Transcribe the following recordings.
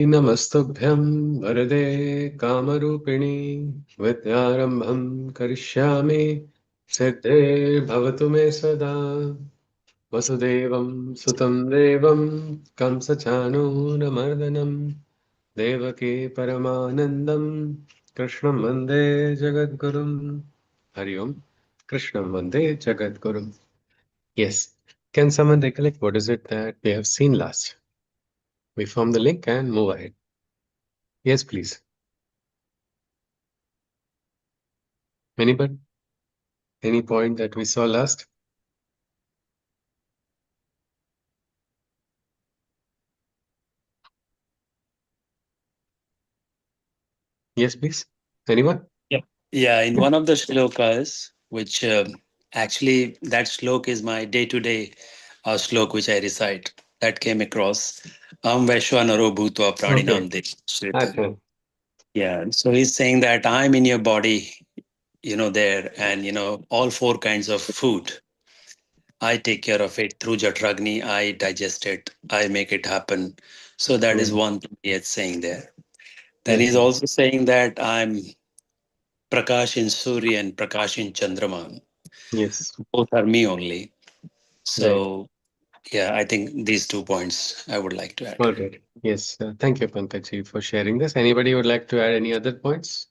नमस्तुभ्यं वरदे कामरूपिणि विद्यारम्भं करिष्यामि सिद्धिर्भवतु मे सदा वसुदेवं सुतं देवं कंसचाणूरमर्दनं देवकी परमानन्दं कृष्णं वन्दे जगद्गुरुं हरि ओम् कृष्णं वन्दे जगद्गुरुं Yes. Can someone recollect what is it that we have seen last? We form the link and move ahead. Yes, please. Anybody? Any point that we saw last? Yes, please. Anyone? Yep. Yeah, in one of the shlokas, which actually that slok is my day-to-day slok which I recite. That came across. Vaishwanaro Bhutva Okay. Praninam Dev. Acha. Yeah. So he's saying that I'm in your body, there, and all four kinds of food. I take care of it through Jatragni. I digest it. I make it happen. So that is Mm. one thing he is saying there. Then Yes, he's sir. also saying that I'm Prakash in Surya and Prakash in Chandrama. Yes. Both are me only. Right. So, yeah, I think these 2 points I would like to add. All right. Yes. Thank you, Pankaj, for sharing this. Anybody would like to add any other points?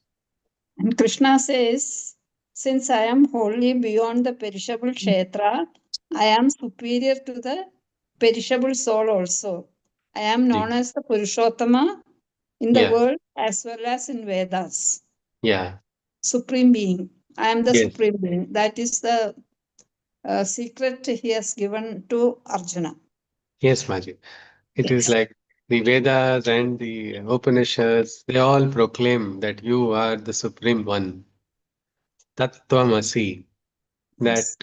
And Krishna says, since I am wholly beyond the perishable kshetra, I am superior to the perishable soul also. I am known Yes. as the Purushottama in the Yeah. world as well as in Vedas. Yeah. Supreme being. I am the Yes. supreme being. That is the secret he has given to Arjuna. Yes, Majid. It is Yes. like the Vedas and the Upanishads, they all proclaim that you are the Supreme One. Tattvamasi. That Yes.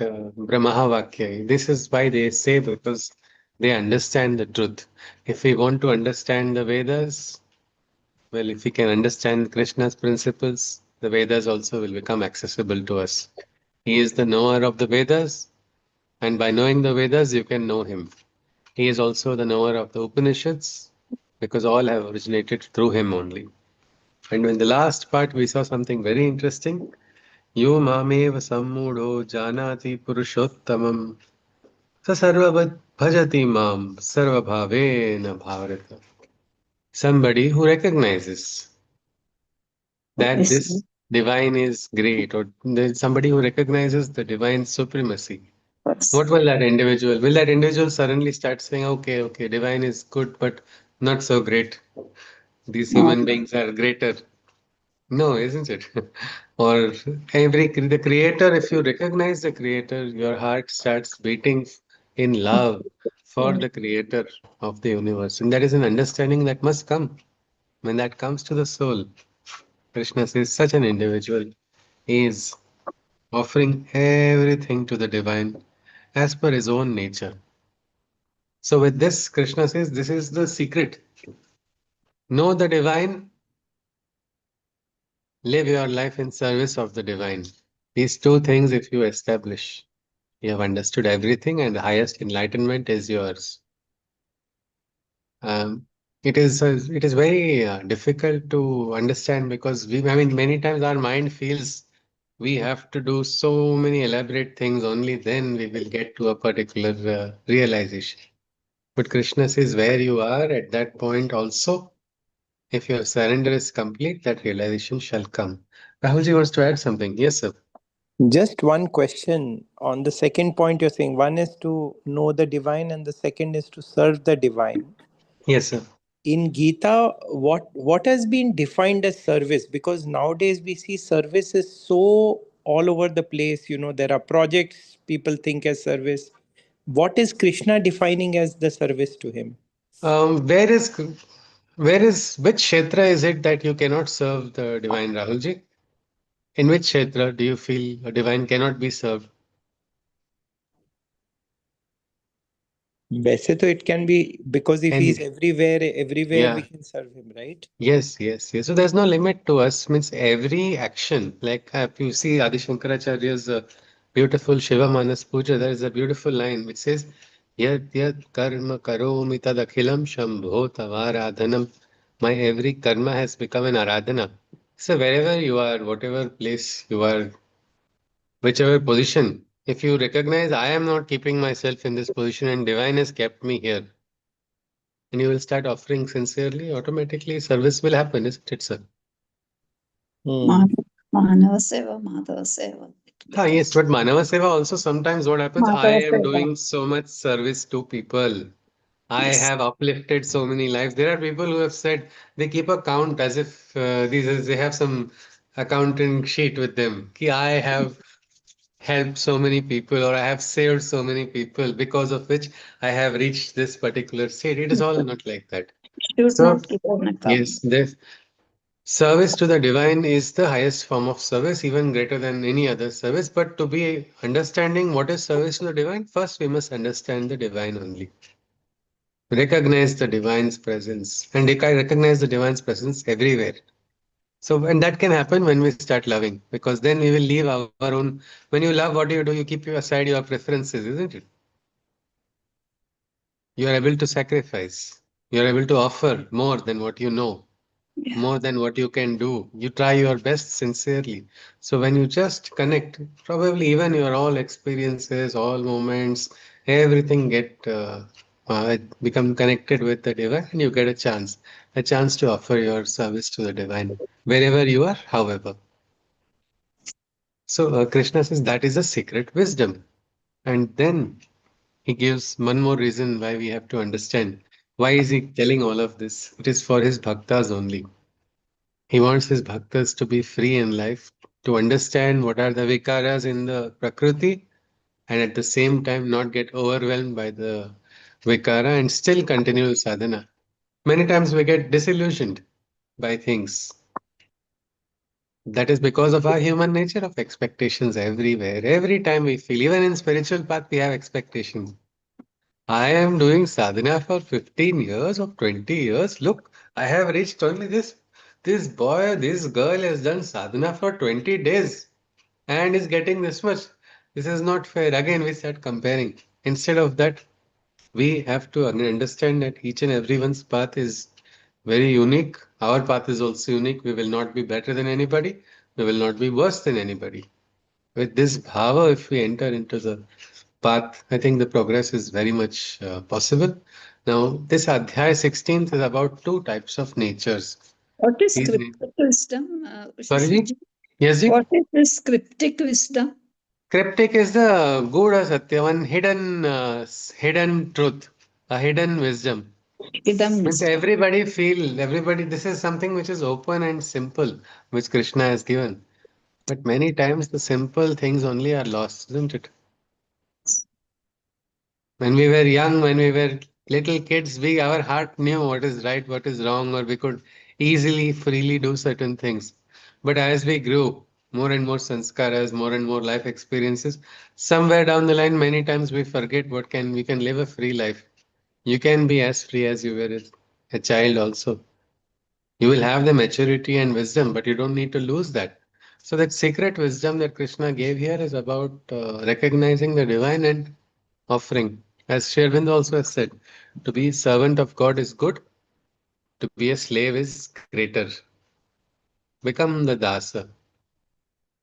Brahmahavakya. This is why they say because they understand the truth. If we want to understand the Vedas, well, if we can understand Krishna's principles, the Vedas also will become accessible to us. He is the knower of the Vedas, and by knowing the Vedas, you can know him. He is also the knower of the Upanishads, because all have originated through him only. And in the last part, we saw something very interesting. Yo mameva sammudo janati purushottamam so sarvavat bhajati mam sarvabhavena bharata. Somebody who recognizes that Yes. this divine is great, or there's somebody who recognizes the divine supremacy. Yes. What will that individual suddenly start saying, okay, okay, divine is good, but not so great. These No. human beings are greater. No, isn't it? Or the creator, if you recognize the creator, your heart starts beating in love for the creator of the universe. And that is an understanding that must come. When that comes to the soul, Krishna says such an individual is offering everything to the divine as per his own nature. So with this, Krishna says this is the secret. Know the divine, live your life in service of the divine. These two things, if you establish, you have understood everything, and the highest enlightenment is yours. Um, it is very difficult to understand because I mean, many times our mind feels we have to do so many elaborate things, only then we will get to a particular realization. But Krishna says, where you are at that point also, if your surrender is complete, that realization shall come. Rahulji wants to add something. Yes, sir. Just one question on the second point you're saying. One is to know the divine, and the second is to serve the divine. Yes, sir. In Gita, what has been defined as service? Because nowadays we see service is so all over the place. There are projects people think as service. What is Krishna defining as the service to him? Where is which kshetra is it that you cannot serve the divine, Rahulji? In which kshetra do you feel a divine cannot be served? वैसे तो it can be because if he is And everywhere we yeah, can serve him, right? yes, yes, yes. So there's no limit to us. Means every action, like if you see Adi Shankaracharya's beautiful Shiva Manas Puja, there is a beautiful line which says, Yad yad karma karomi tad akhilam shambho tavaradhanam My every karma has become an aradhana. So wherever you are, whatever place you are, whichever position, if you recognize I am not keeping myself in this position and divine has kept me here, and you will start offering sincerely, automatically service will happen, isn't it, sir? Hmm. Manava Seva, Madhava Seva. It Ah, yes, becomes but Manava Seva also sometimes what happens, I Madhava am Seva. doing so much service to people. I Yes. have uplifted so many lives. There are people who have said they keep a count as if they have some accounting sheet with them. Ki I have helped so many people or I have saved so many people because of which I have reached this particular state. It is all not like that. Should So, not give an account. yes, this service to the divine is the highest form of service, even greater than any other service. But to be understanding what is service to the divine, first we must understand the divine only. Recognize the divine's presence and recognize the divine's presence everywhere. So, and that can happen when we start loving, because then we will leave our own. When you love, what do? You keep aside your preferences, isn't it? You are able to sacrifice. You are able to offer more than what you know, Yeah. more than what you can do. You try your best sincerely. So when you just connect, probably even your all experiences, all moments, everything become connected with the divine, and you get a chance to offer your service to the divine wherever you are, however. So Krishna says that is a secret wisdom. And then he gives one more reason why we have to understand. Why is he telling all of this? It is for his bhaktas only. He wants his bhaktas to be free in life, to understand what are the vikaras in the prakriti, and at the same time not get overwhelmed by the vikara and still continue sadhana. Many times we get disillusioned by things. That is because of our human nature of expectations everywhere. Every time we feel, even in spiritual path, we have expectations. I am doing sadhana for 15 years or 20 years. Look, I have reached only this. This boy, this girl has done sadhana for 20 days and is getting this much. This is not fair. Again, we start comparing. Instead of that, we have to understand that each and everyone's path is very unique. Our path is also unique. We will not be better than anybody. We will not be worse than anybody. With this bhava, if we enter into the path, I think the progress is very much possible. Now, this Adhyaya 16th is about two types of natures. What is These cryptic wisdom, Sorry, ji? Shishiji? Yes, ji? What is this cryptic wisdom? Cryptic is the Gudha Satya, one hidden truth, a hidden wisdom. Hidden Means wisdom. everybody, this is something which is open and simple, which Krishna has given. But many times the simple things only are lost, isn't it? When we were young, when we were little kids, our heart knew what is right, what is wrong, or we could easily, freely do certain things. But as we grew, more and more sanskaras, more and more life experiences, somewhere down the line, many times we forget what can we can live a free life. You can be as free as you were a child also. You will have the maturity and wisdom, but you don't need to lose that. So that secret wisdom that Krishna gave here is about recognizing the divine and offering. As Shervind also has said, to be servant of God is good, to be a slave is greater. Become the dasa.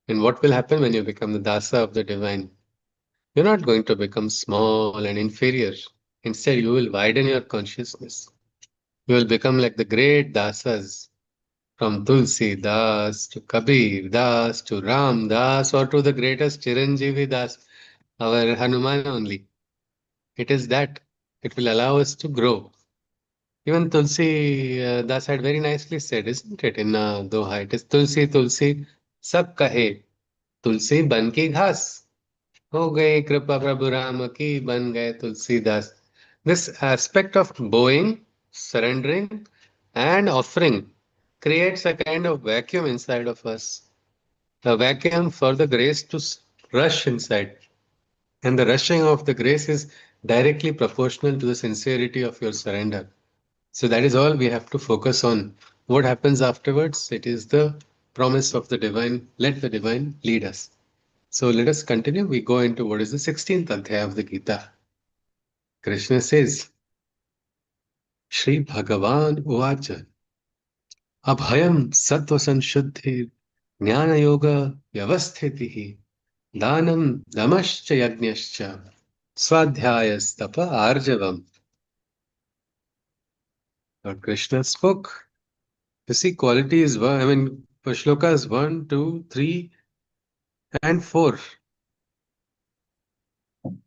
And what will happen when you become the dasa of the divine? You're not going to become small and inferior. Instead, you will widen your consciousness. You will become like the great dasas, from Tulsi Das to Kabir Das to Ram Das or to the greatest Chiranjeevi Das, our Hanuman only. It is that. It will allow us to grow. Even Tulsi Das had very nicely said, isn't it, in Doha? It is Tulsi Tulsi sab kahe, Tulsi ban ki घास. हो गई कृपा प्रभु राम की बन गए Tulsidas. This aspect of bowing, surrendering, and offering creates a kind of vacuum inside of us. A vacuum for the grace to rush inside. And the rushing of the grace is directly proportional to the sincerity of your surrender. So that is all we have to focus on. What happens afterwards? It is the promise of the divine. Let the divine lead us. So let us continue. We go into what is the 16th adhyaya of the Gita. Krishna says, Shri Bhagavan Uvacha Abhayam sattva sanshuddhi jnana yoga vyavasthitihi danam damascha yajnascha swadhyayastapa arjavam. Lord Krishna spoke. You see, quality is one. I mean, for shlokas 1, 2, 3, and 4.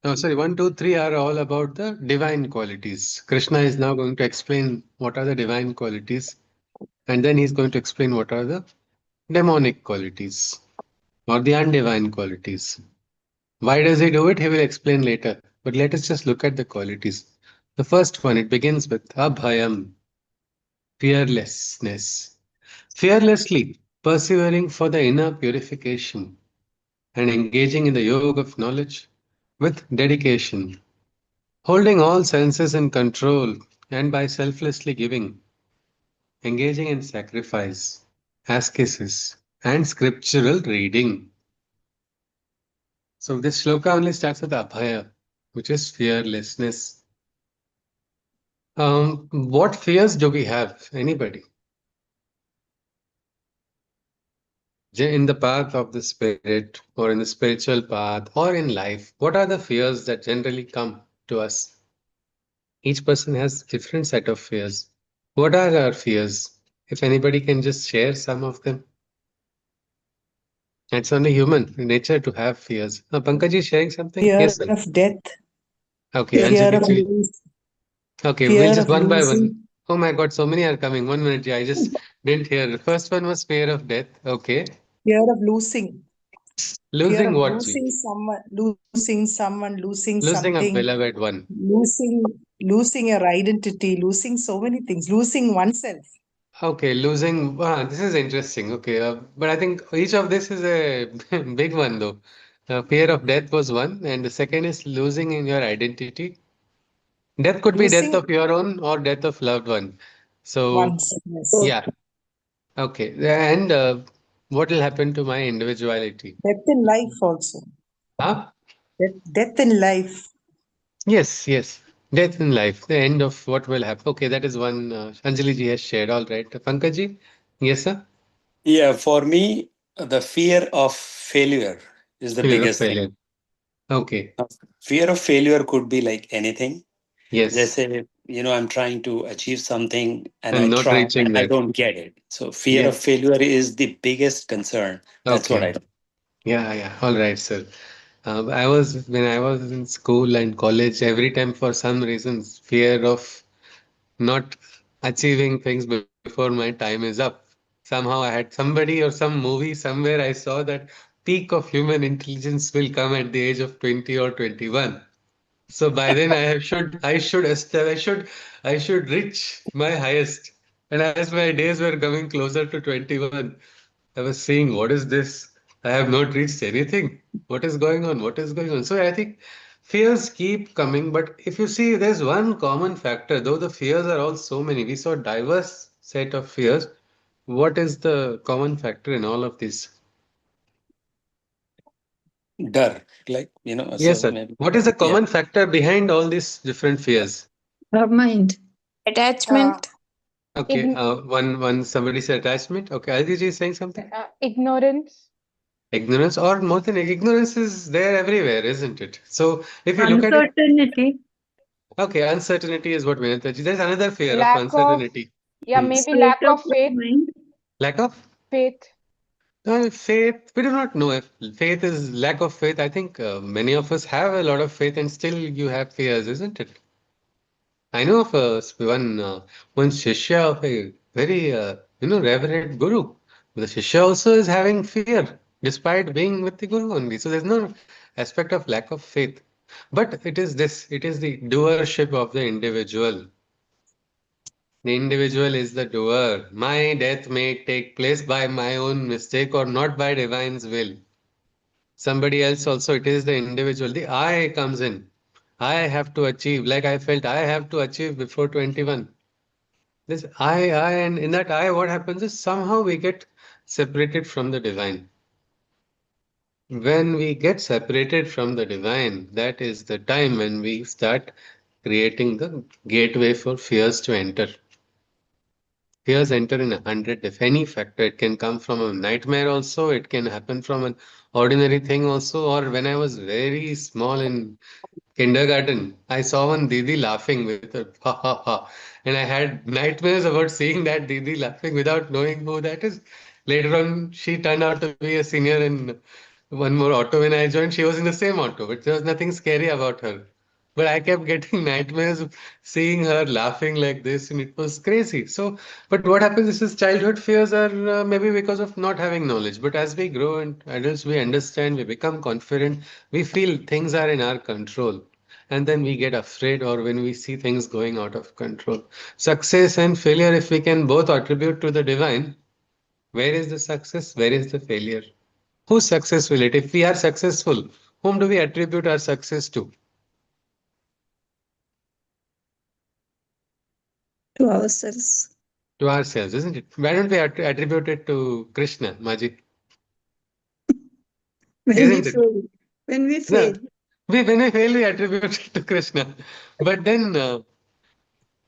Oh, sorry, 1, 2, 3 are all about the divine qualities. Krishna is now going to explain what are the divine qualities, and then he's going to explain what are the demonic qualities or the undivine qualities. Why does he do it? He will explain later. But let us just look at the qualities. The first one, it begins with abhayam, fearlessness. Fearlessly persevering for the inner purification and engaging in the yoga of knowledge with dedication, holding all senses in control and by selflessly giving, engaging in sacrifice, ascesis, and scriptural reading. So this shloka only starts with abhaya, which is fearlessness. What fears do we have? Anybody? In the path of the spirit, or in the spiritual path, or in life, what are the fears that generally come to us? Each person has different set of fears. What are our fears? If anybody can just share some of them. It's only human nature to have fears. Pankaj is sharing something? Fear Yes, sir. of death, Okay, fear Anjali, of please. Okay, we'll fear just of one by one. losing, Oh my God, so many are coming. 1 minute, yeah, I just didn't hear. The first one was fear of death. Okay. fear of losing, fear Losing of what, Ji? losing someone, losing someone, losing Losing a something, beloved one. losing your identity, losing so many things, losing oneself. Okay, losing. This is interesting. Okay, but I think each of this is a big one, though. Fear of death was one, and the second is losing in your identity. Death could be death Losing of your own or death of loved one. So, oneself. Yes. yeah. Okay, and what will happen to my individuality? Death in life also. Huh? Death in life. Yes, yes. Death in life, the end of what will happen. Okay, that is one Anjali ji has shared. All right. Pankaj ji? Yes, sir. Yeah, for me, the fear of failure is the Fear of biggest thing. failure. Okay. Uh, Fear of failure could be like anything. Yes. Just say, I'm trying to achieve something and I And not try and reaching I that. don't get it. So fear of Yes. failure is the biggest concern. That's what Okay. I do. Yeah, yeah. All right, sir. When I was in school and college, every time for some reasons, fear of not achieving things before my time is up. Somehow I had somebody or some movie somewhere I saw that peak of human intelligence will come at the age of 20 or 21. So by then I should reach my highest. And as my days were coming closer to 21, I was saying, what is this? I have not reached anything. What is going on? What is going on? So I think fears keep coming, but if you see, there's one common factor, though the fears are all so many. We saw diverse set of fears. What is the common factor in all of these? Dar, like, Yes, so sir. maybe, What is the yeah. common factor behind all these different fears? Our mind. Attachment, Okay, ign- one somebody said attachment. Okay, Aditi is saying something. ignorance, Ignorance, or more than ignorance, is there everywhere, isn't it? So if you look at it, Uncertainty, okay, uncertainty is what Vinataji. There's another fear of lack of, uncertainty. yeah, Hmm. maybe state lack of of faith, mind. Lack of faith. faith. We do not know if faith is lack of faith. I think many of us have a lot of faith, and still you have fears, isn't it? I know of one shishya of a very reverend guru. The shishya also is having fear despite being with the guru only. So there's no aspect of lack of faith, but it is this. It is the doership of the individual. The individual is the doer. My death may take place by my own mistake or not by divine's will. Somebody else also. It is the individual. The I comes in. I have to achieve. Like I felt I have to achieve before 21. This and in that I, what happens is somehow we get separated from the divine. When we get separated from the divine, that is the time when we start creating the gateway for fears to enter. Fears enter in 100, if any factor. It can come from a nightmare also, it can happen from an ordinary thing also, or when I was very small in kindergarten, I saw one Didi laughing with a ha ha ha. And I had nightmares about seeing that Didi laughing without knowing who that is. Later on, she turned out to be a senior in one more auto. When I joined, she was in the same auto, but there was nothing scary about her. But I kept getting nightmares of seeing her laughing like this, and it was crazy. So, but what happens is childhood fears are maybe because of not having knowledge. But as we grow and adults, we understand, we become confident, we feel things are in our control. And then we get afraid, or when we see things going out of control. Success and failure, if we can both attribute to the divine, where is the success? Where is the failure? Whose success will it? If we are successful, whom do we attribute our success to? To ourselves. To ourselves, isn't it? Why don't we attribute it to Krishna, Maji? When we Isn't it? fail. When we No, fail. when we fail, we attribute it to Krishna. But then,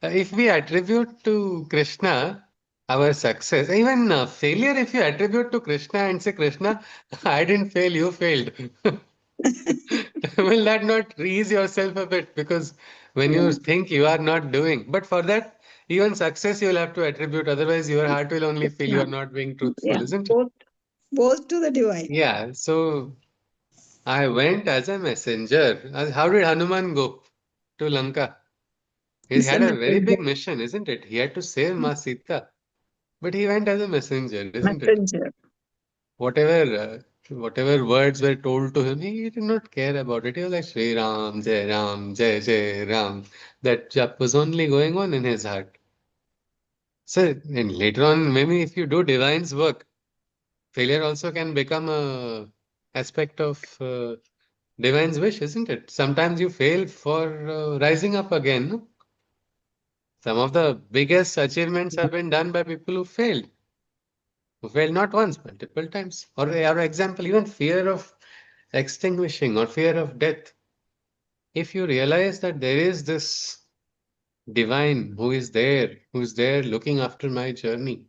if we attribute to Krishna our success, even failure, if you attribute to Krishna and say, Krishna, I didn't fail, you failed. Will that not ease yourself a bit? Because when you Yeah. think you are not doing, but for that, even success you will have to attribute, otherwise, your heart will only feel you Yeah. are not being truthful, Yeah. isn't it? Both to the divine. Yeah, so I went as a messenger. How did Hanuman go to Lanka? He It's a had a very messenger. big mission, isn't it? He had to save Ma Sita, but he went as a messenger, isn't it? Messenger. Whatever, whatever words were told to him, he did not care about it. He was like Shri Ram, Jai Jai Ram. That jap was only going on in his heart. So, and later on, maybe if you do divine's work, failure also can become a aspect of divine's wish, isn't it? Sometimes you fail for rising up again. No? Some of the biggest achievements have been done by people who failed not once, multiple times. Or example, even fear of extinguishing or fear of death. If you realize that there is this divine who is there looking after my journey,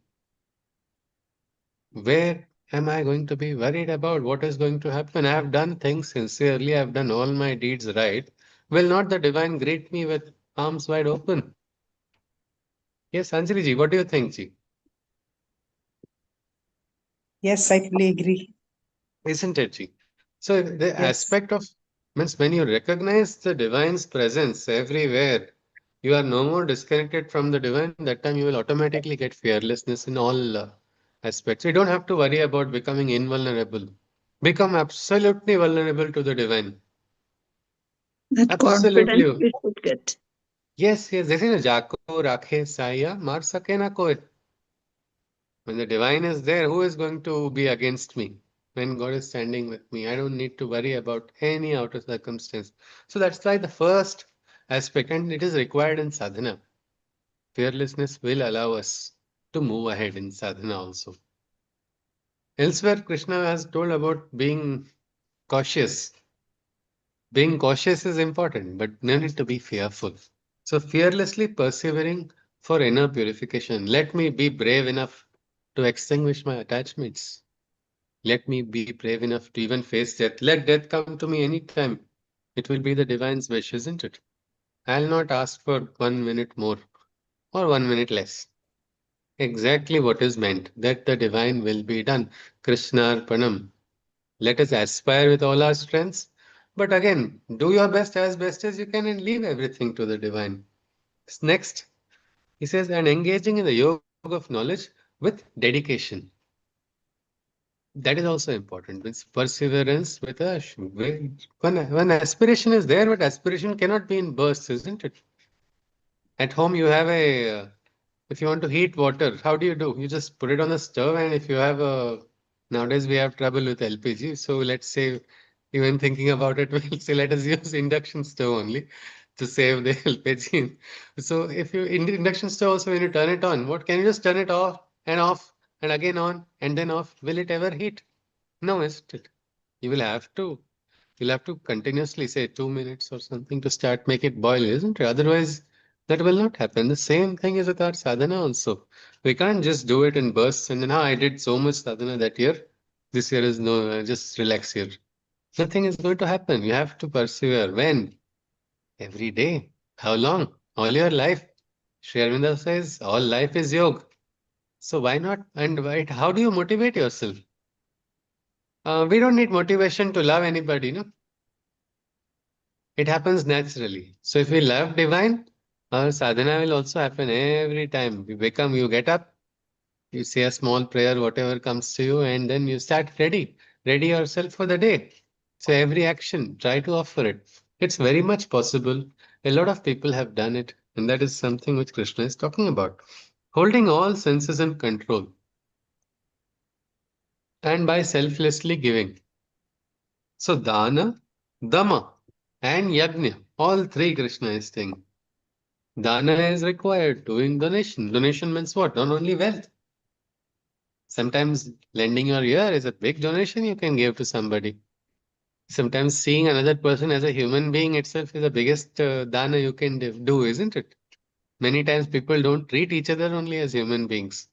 where am I going to be worried about what is going to happen? I have done things sincerely, I have done all my deeds right. Will not the divine greet me with arms wide open? Yes, Anjali ji, what do you think, ji? Yes, I fully agree. Isn't it, ji? So the Yes. aspect of means when you recognize the divine's presence everywhere, you are no more disconnected from the divine. That time you will automatically get fearlessness in all aspects. You don't have to worry about becoming invulnerable. Become absolutely vulnerable to the divine. That confidence Absolutely. we should get. Yes, yes. This is Jako Rakhe Saya Mar Sake na koi. When the divine is there, who is going to be against me? When God is standing with me, I don't need to worry about any outer circumstance. So that's like the first aspect, and it is required in sadhana. Fearlessness will allow us to move ahead in sadhana also. Elsewhere, Krishna has told about being cautious. Being cautious is important, but no need to be fearful. So, fearlessly persevering for inner purification. Let me be brave enough to extinguish my attachments. Let me be brave enough to even face death. Let death come to me anytime. It will be the divine's wish, isn't it? I'll not ask for 1 minute more or 1 minute less. Exactly what is meant, that the divine will be done. Krishna Arpanam. Let us aspire with all our strengths. But again, do your best as you can and leave everything to the divine. Next, he says, and engaging in the yoga of knowledge with dedication. That is also important. Means perseverance with a when aspiration is there, but aspiration cannot be in bursts, isn't it? At home, you have a if you want to heat water, how do? You just put it on the stove, and if you have a nowadays we have trouble with LPG. So let's say even thinking about it, we'll say let us use induction stove only to save the LPG. So if you in the induction stove also when you turn it on, what can you just turn it off and again on and then off? Will it ever heat? No, isn't it? You will have to. You'll have to continuously say 2 minutes or something to start make it boil, isn't it? Otherwise, That will not happen. The same thing is with our sadhana also. We can't just do it in bursts and then, I did so much sadhana that year. This year is no, just relax here. Nothing is going to happen. You have to persevere. When? Every day. How long? All your life. Sri Aurobindo says, all life is yoga. So why not? And why, how do you motivate yourself? We don't need motivation to love anybody, no? It happens naturally. So if we love divine, our sadhana will also happen every time. You get up, you say a small prayer, whatever comes to you, and then you start ready yourself for the day. So every action, try to offer it. It's very much possible. A lot of people have done it, and that is something which Krishna is talking about. Holding all senses in control and by selflessly giving. So dana, dama, and yajna, all three Krishna is saying. Dana is required, doing donation. Donation means what? Not only wealth. Sometimes lending your ear is a big donation you can give to somebody. Sometimes seeing another person as a human being itself is the biggest dana you can do, isn't it? Many times people don't treat each other only as human beings.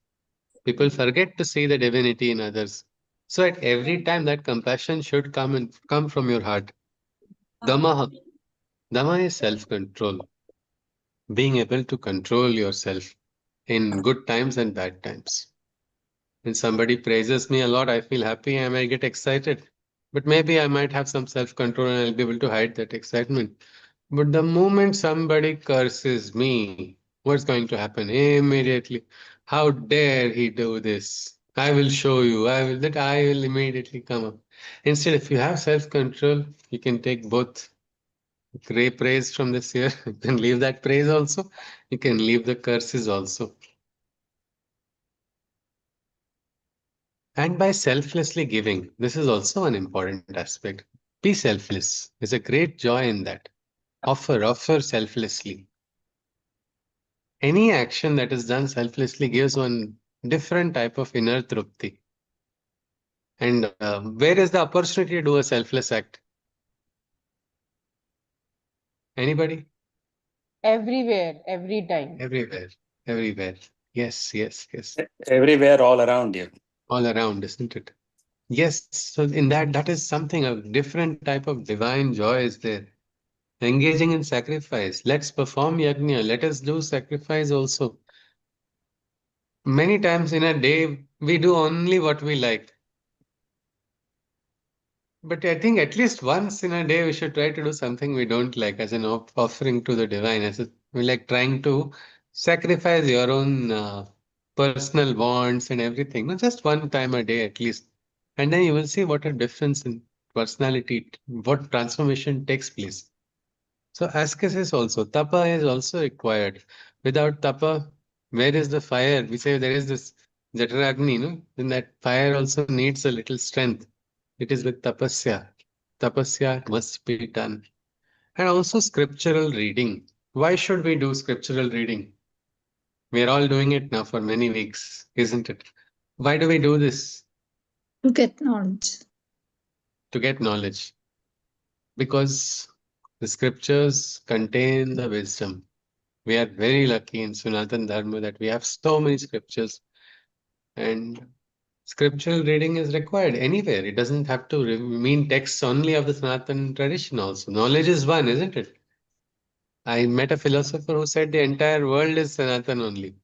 People forget to see the divinity in others. So at every time that compassion should come from your heart. Dama, Dama is self-control, being able to control yourself in good times and bad times. When somebody praises me a lot, I feel happy, I might get excited. But maybe I might have some self-control and I'll be able to hide that excitement. But the moment somebody curses me, what's going to happen? Immediately, how dare he do this? I will show you. I will immediately come up. Instead, if you have self-control, you can take both great praise from this year. You can leave that praise also. You can leave the curses also. And by selflessly giving, this is also an important aspect. Be selfless. There's a great joy in that. Offer selflessly. Any action that is done selflessly gives one different type of inner trupti. And where is the opportunity to do a selfless act? Anybody? Everywhere, every time. Everywhere. Everywhere. Yes. Everywhere, all around you. All around, isn't it? Yes. So in that is something, a different type of divine joy is there. Engaging in sacrifice. Let's perform yajna. Let us do sacrifice also. Many times in a day, we do only what we like. But I think at least once in a day, we should try to do something we don't like as an offering to the divine. We like trying to sacrifice your own personal wants and everything. Not just one time a day at least. And then you will see what a difference in personality, what transformation takes place. So ascesis also, tapa is also required. Without tapa, where is the fire? We say there is this jataragni, no? Then that fire also needs a little strength. It is with tapasya. Tapasya must be done. And also scriptural reading. Why should we do scriptural reading? We are all doing it now for many weeks, isn't it? Why do we do this? To get knowledge. To get knowledge. Because the scriptures contain the wisdom. We are very lucky in Sanatana Dharma that we have so many scriptures, and scriptural reading is required anywhere. It doesn't have to mean texts only of the Sanatana tradition also. Knowledge is one, isn't it? I met a philosopher who said the entire world is Sanatana only.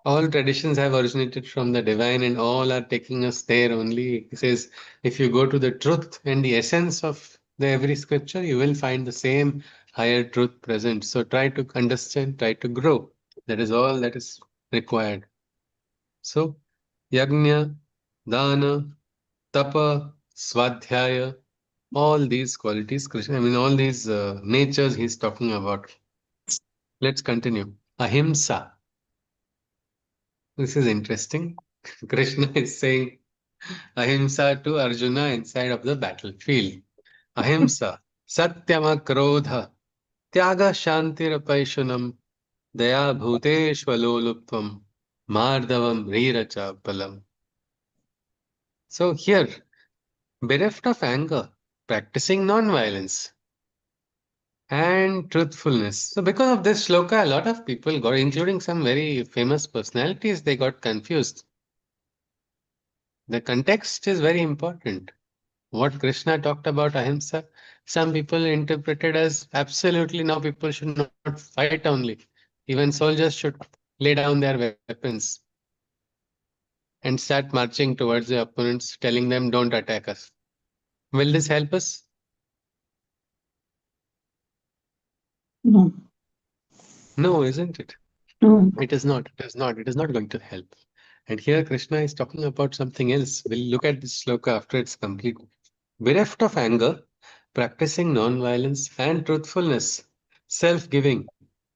All traditions have originated from the divine and all are taking us there only. He says, if you go to the truth and the essence of the every scripture, you will find the same higher truth present. So try to understand, try to grow. That is all that is required. So, yajna, dana, tapa, swadhyaya, all these qualities, Krishna, all these natures he's talking about. Let's continue. Ahimsa. This is interesting. Krishna is saying Ahimsa to Arjuna inside of the battlefield. Ahimsa, Satyama Krodha, Tyaga Shantirapaisunam, Daya Bhuteshvalolupvam, Mardavam Riracha Palam. So here, bereft of anger, practicing non-violence. and truthfulness. So because of this shloka, a lot of people got, including some very famous personalities, they got confused. The context is very important. What Krishna talked about ahimsa, some people interpreted as absolutely now people should not fight only. Even soldiers should lay down their weapons and start marching towards the opponents, telling them, don't attack us. Will this help us? No, No, isn't it? no. It is not. It is not. It is not going to help. And here Krishna is talking about something else. We'll look at this sloka after it's complete. Bereft of anger, practicing non-violence and truthfulness, self-giving,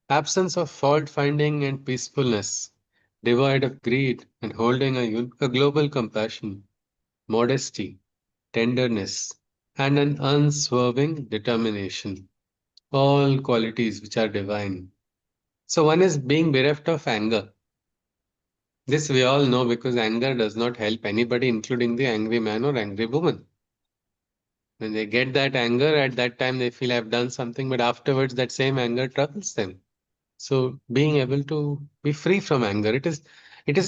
absence of fault-finding and peacefulness, devoid of greed and holding a global compassion, modesty, tenderness, and an unswerving determination. All qualities which are divine. So one is being bereft of anger. This we all know because anger does not help anybody, including the angry man or angry woman. When they get that anger, at that time they feel I've done something, but afterwards that same anger troubles them. So being able to be free from anger, it is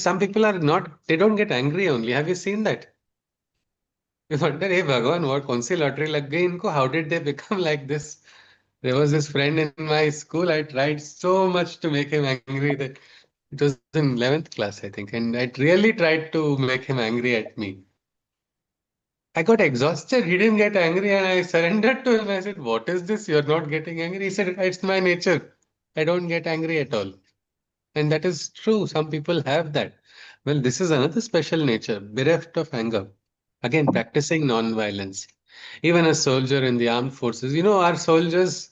some people are not, they don't get angry only. Have you seen that? You wonder, hey Bhagwan, what kaun si lottery lag gayi inko? How did they become like this? There was this friend in my school, I tried so much to make him angry that it was in 11th class, I think, and I really tried to make him angry at me. I got exhausted. He didn't get angry, and I surrendered to him. I said, what is this? You're not getting angry. He said, it's my nature. I don't get angry at all. And that is true. Some people have that. Well, this is another special nature, bereft of anger. Again, practicing non-violence. Even a soldier in the armed forces, our soldiers,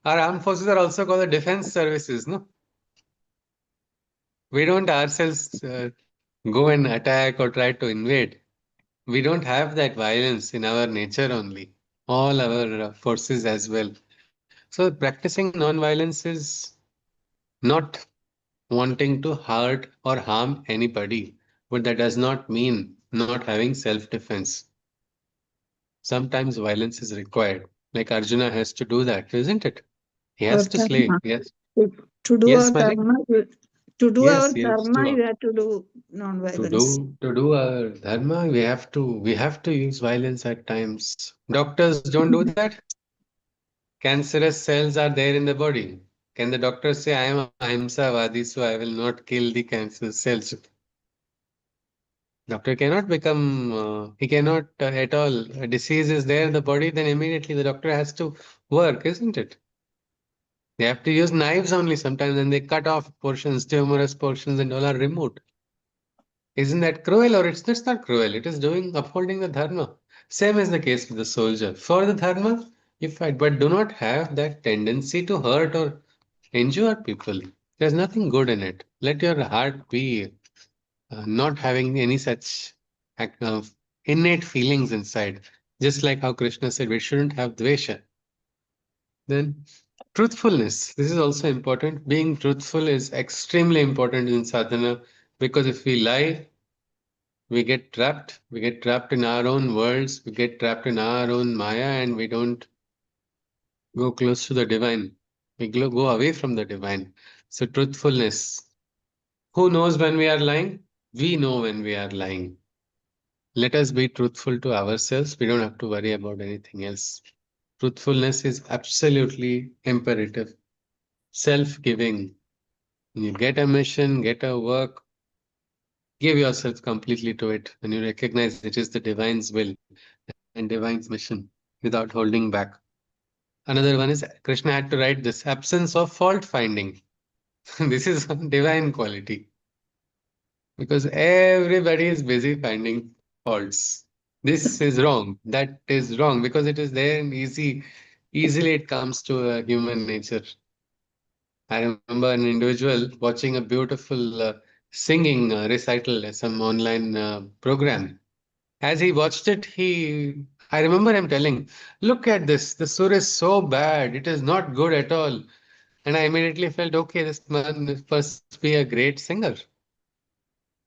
our armed forces are also called the defense services, no? We don't ourselves go and attack or try to invade. We don't have that violence in our nature only, all our forces as well. So practicing non-violence is not wanting to hurt or harm anybody, but that does not mean not having self-defense. Sometimes violence is required, like Arjuna has to do that, isn't it? He Our has to slay. dharma. Yes. To do our Yes, Malik. dharma, to do our Yes, yes. dharma, you have to do To non-violence. do our dharma, we have to use violence at times. Doctors don't do that. Cancerous cells are there in the body. Can the doctor say, I am a ahimsavadi, so I will not kill the cancer cells? Doctor cannot he cannot at all. A disease is there in the body, then immediately the doctor has to work, isn't it? They have to use knives only sometimes, and they cut off portions, tumorous portions, and all are removed. Isn't that cruel? Or it's not cruel. It is upholding the dharma. Same is the case with the soldier. For the dharma, you fight, but do not have that tendency to hurt or injure people. There's nothing good in it. Let your heart be not having any such innate feelings inside. Just like how Krishna said, we shouldn't have dvesha. Then truthfulness. This is also important. Being truthful is extremely important in sadhana because if we lie, we get trapped in our own worlds, we get trapped in our own maya, and we don't go close to the divine. We go away from the divine. So, truthfulness. Who knows when we are lying? We know when we are lying. Let us be truthful to ourselves. We don't have to worry about anything else. Truthfulness is absolutely imperative. Self giving. When you get a mission, get a work, give yourself completely to it. When you recognize it is the divine's will and divine's mission without holding back. Another one is Krishna had to write this absence of fault finding. This is one divine quality because everybody is busy finding faults. This is wrong, that is wrong because it is there and easily it comes to human nature. I remember an individual watching a beautiful singing recital at some online program. As he watched it, I remember him telling, look at this, the sur is so bad, it is not good at all. And I immediately felt, okay, this must be a great singer.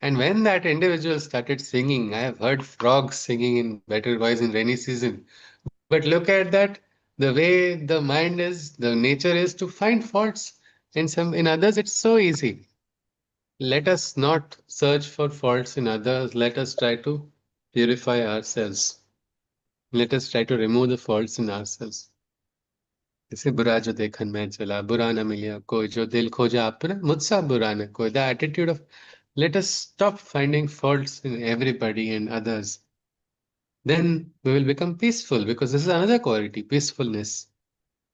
And when that individual started singing, I have heard frogs singing in better voice in rainy season. But look at that. The way the mind is, the nature is to find faults in others. It's so easy. Let us not search for faults in others. Let us try to purify ourselves. Let us try to remove the faults in ourselves. जैसे बुरा जो देखन में चला बुरा न मिलिया कोई जो दिल खोजा अपना मुझसा बुरा न कोई. The attitude of let us stop finding faults in everybody and others. Then we will become peaceful because this is another quality, peacefulness.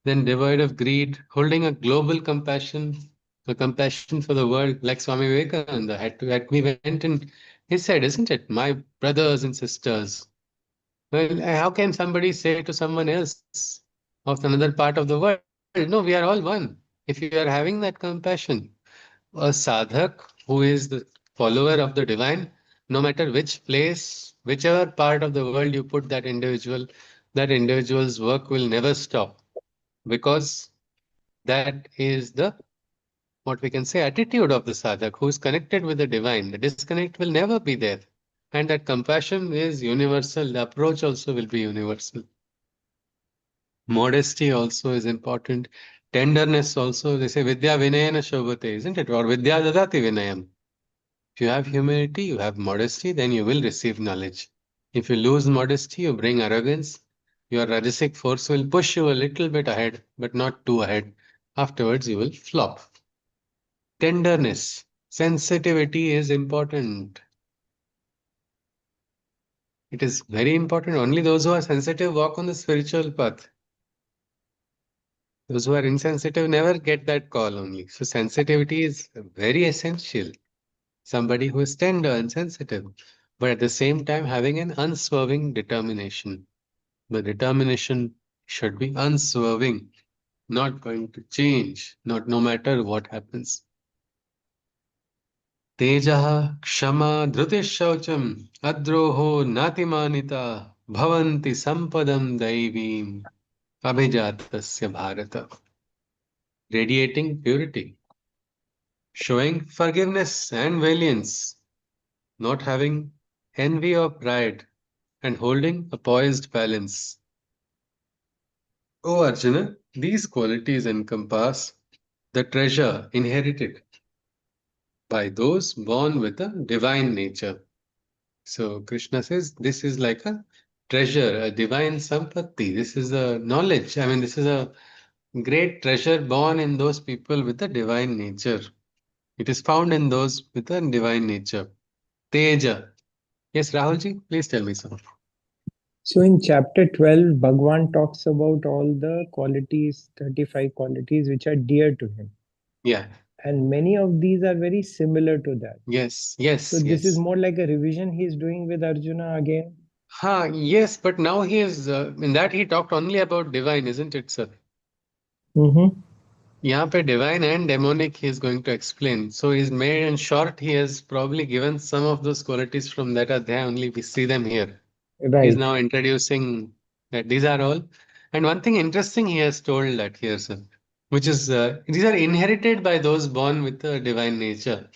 Then devoid of greed, holding a global compassion, a compassion for the world, like Swami Vivekananda we went and he said, isn't it, my brothers and sisters? Well, how can somebody say to someone else of another part of the world, no, we are all one. If you are having that compassion, a sadhak who is the follower of the divine, no matter which place, whichever part of the world you put that individual's work will never stop because that is the what we can say attitude of the sadhak who is connected with the divine. The disconnect will never be there. And that compassion is universal. The approach also will be universal. Modesty also is important. Tenderness also. They say Vidya Vinayana Shobhate, isn't it? Or Vidya Dadati Vinayam. If you have humility, you have modesty, then you will receive knowledge. If you lose modesty, you bring arrogance. Your rajasic force will push you a little bit ahead, but not too ahead. Afterwards, you will flop. Tenderness, sensitivity is important. It is very important. Only those who are sensitive walk on the spiritual path. Those who are insensitive never get that call only. So sensitivity is very essential. Somebody who is tender and sensitive, but at the same time having an unswerving determination. The determination should be unswerving, not going to change, not no matter what happens. Tejaha Kshama Dhrutishaucham Adroho Natimanita Bhavanti Sampadam Daivim Abhijatasya Bharata. Radiating purity, showing forgiveness and valiance, not having envy or pride, and holding a poised balance. O Arjuna, these qualities encompass the treasure inherited by those born with a divine nature. So Krishna says this is like a treasure, a divine sampatti. This is a knowledge. I mean, this is a great treasure born in those people with a divine nature. It is found in those with a divine nature. Teja. Yes, Rahulji, please tell me so. So in chapter 12, Bhagwan talks about all the qualities, 35 qualities which are dear to him. Yeah. And many of these are very similar to that. Yes, So yes, this is yes. more like a revision he's doing with Arjuna again. Yes, but now he is, in that he talked only about divine, isn't it, sir? Mm-hmm. यहाँ पे divine and demonic he is going to explain. So he's made in short, he has probably given some of those qualities from that adhyaya only. We see them here. He's Right. now introducing that these are all. And one thing interesting he has told that here, sir, which is these are inherited by those born with a divine nature.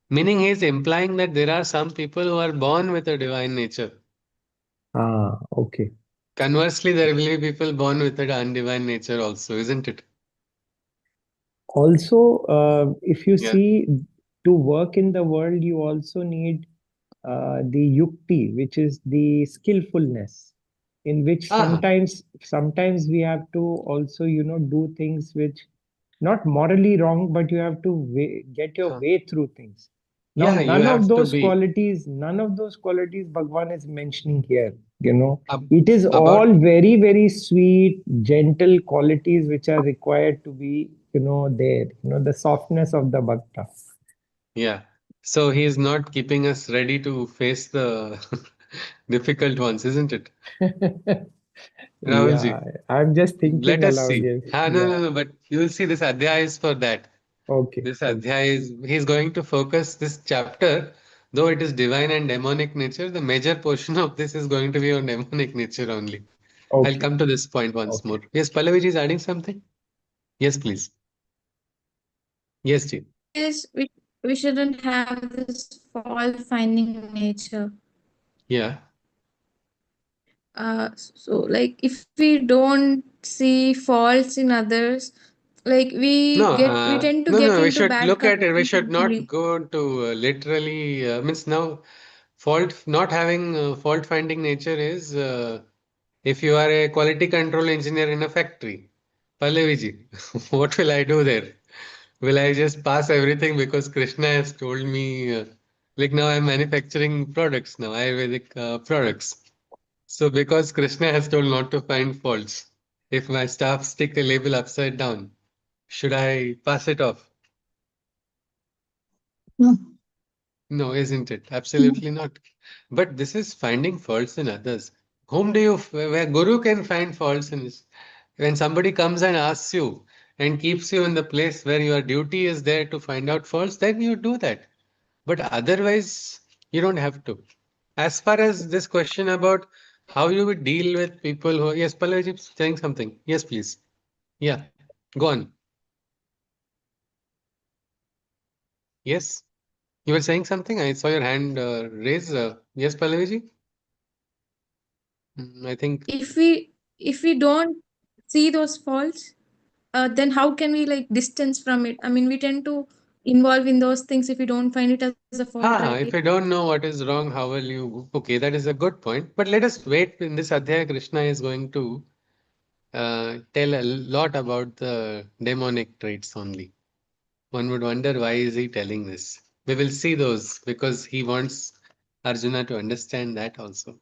Meaning he is implying that there are some people who are born with a divine nature. Okay. Conversely, there will be people born with an undivine nature also, isn't it? Also, if you Yeah. see, to work in the world, you also need the yukti, which is the skillfulness, in which Ah, sometimes we have to also, do things which not morally wrong, but you have to get your huh. way through things. Now, Yeah, you have to be none of those qualities Bhagwan is mentioning here. You know, ab it is about, all very, very sweet, gentle qualities which are required to be, there. The softness of the bhakta. yeah. So he is not keeping us ready to face the difficult ones, isn't it? Yeah, Rahulji, I'm just thinking let us aloud. see. Yes. No, Yeah. no, no, but you will see this adhyaya is for that. Okay. This Okay. adhyaya is, he's going to focus this chapter, though it is divine and demonic nature, the major portion of this is going to be on demonic nature only. I'll Okay. come to this point once Okay. more. Yes, Pallavi is adding something? Yes, please. Yes, Ji. We shouldn't have this fault finding nature. Yeah. So like if we don't see faults in others. Like we tend to get No. We into should bad look at it. We company should not easily. go to literally means now not having fault finding nature is if you are a quality control engineer in a factory, Palleviji, what will I do there? Will I just pass everything because Krishna has told me? Like now I'm manufacturing products now, Ayurvedic products. So because Krishna has told not to find faults, if my staff stick a label upside down, should I pass it off? No. No, isn't it? Absolutely not. But this is finding faults in others. Whom do you, where Guru can find faults in this? When somebody comes and asks you and keeps you in the place where your duty is there to find out faults, then you do that. But otherwise, you don't have to. As far as this question about how you would deal with people who, yes, Pallavi is saying something. Yes, please. Yeah, go on. Yes, you were saying something. I saw your hand raise. Yes, Pallavi. I think, If we don't see those faults, then how can we like distance from it? I mean, we tend to involve in those things if we don't find it as a fault, right? if you don't know what is wrong, how will you? Okay, that is a good point. But let us wait. In this Adhyaya, Krishna is going to tell a lot about the demonic traits only. One would wonder why is he telling this? We will see those because he wants Arjuna to understand that also.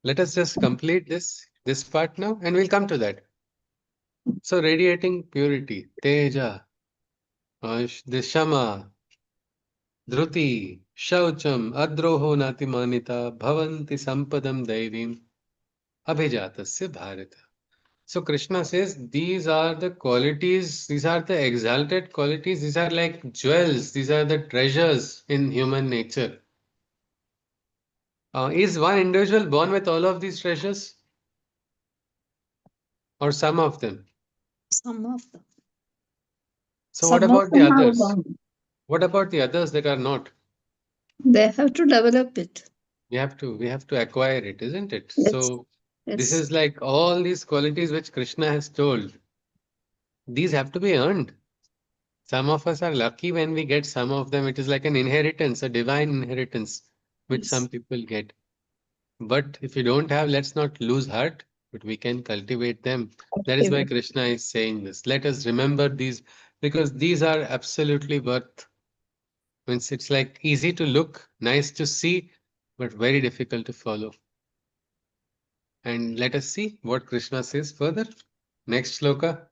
Let us just complete this part now, and we'll come to that. So radiating purity, Teja, the Shama, Dhruti, Shaucham, Adroho Natimanita, Bhavanti Sampadam Daivim, Abhijatasya Bharata. So Krishna says these are the qualities, these are the exalted qualities, these are like jewels, these are the treasures in human nature. Is one individual born with all of these treasures or some of them? Some of them. So what Some of about the them are others? wrong. What about the others that are not? They have to develop it. We have to acquire it, isn't it? Yes. So this Yes. is like all these qualities which Krishna has told. These have to be earned. Some of us are lucky when we get some of them. It is like an inheritance, a divine inheritance, which some Yes. people get. But if you don't have, let's not lose heart, but we can cultivate them. That is why Activate. Krishna is saying this. Let us remember these because these are absolutely worth. Means it's like easy to look, nice to see, but very difficult to follow. And let us see what Krishna says further. Next shloka.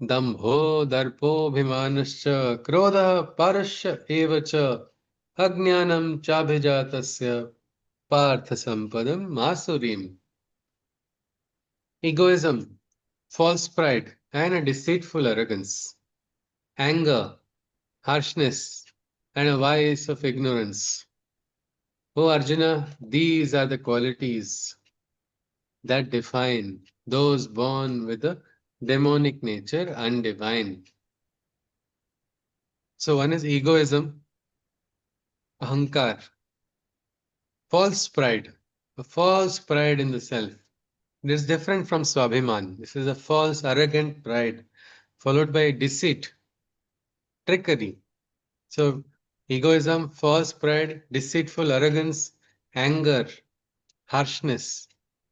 Dambho darpo bhimanascha krodha parasya evacha ajnanam chabhijatasya partha sampadam masurim. Egoism, false pride, and a deceitful arrogance, anger, harshness, and a vice of ignorance. O Arjuna, these are the qualities that define those born with a demonic nature and divine. So one is egoism, ahankar, false pride, a false pride in the self. This is different from swabhiman. This is a false, arrogant pride, followed by deceit, trickery. So egoism, false pride, deceitful arrogance, anger, harshness,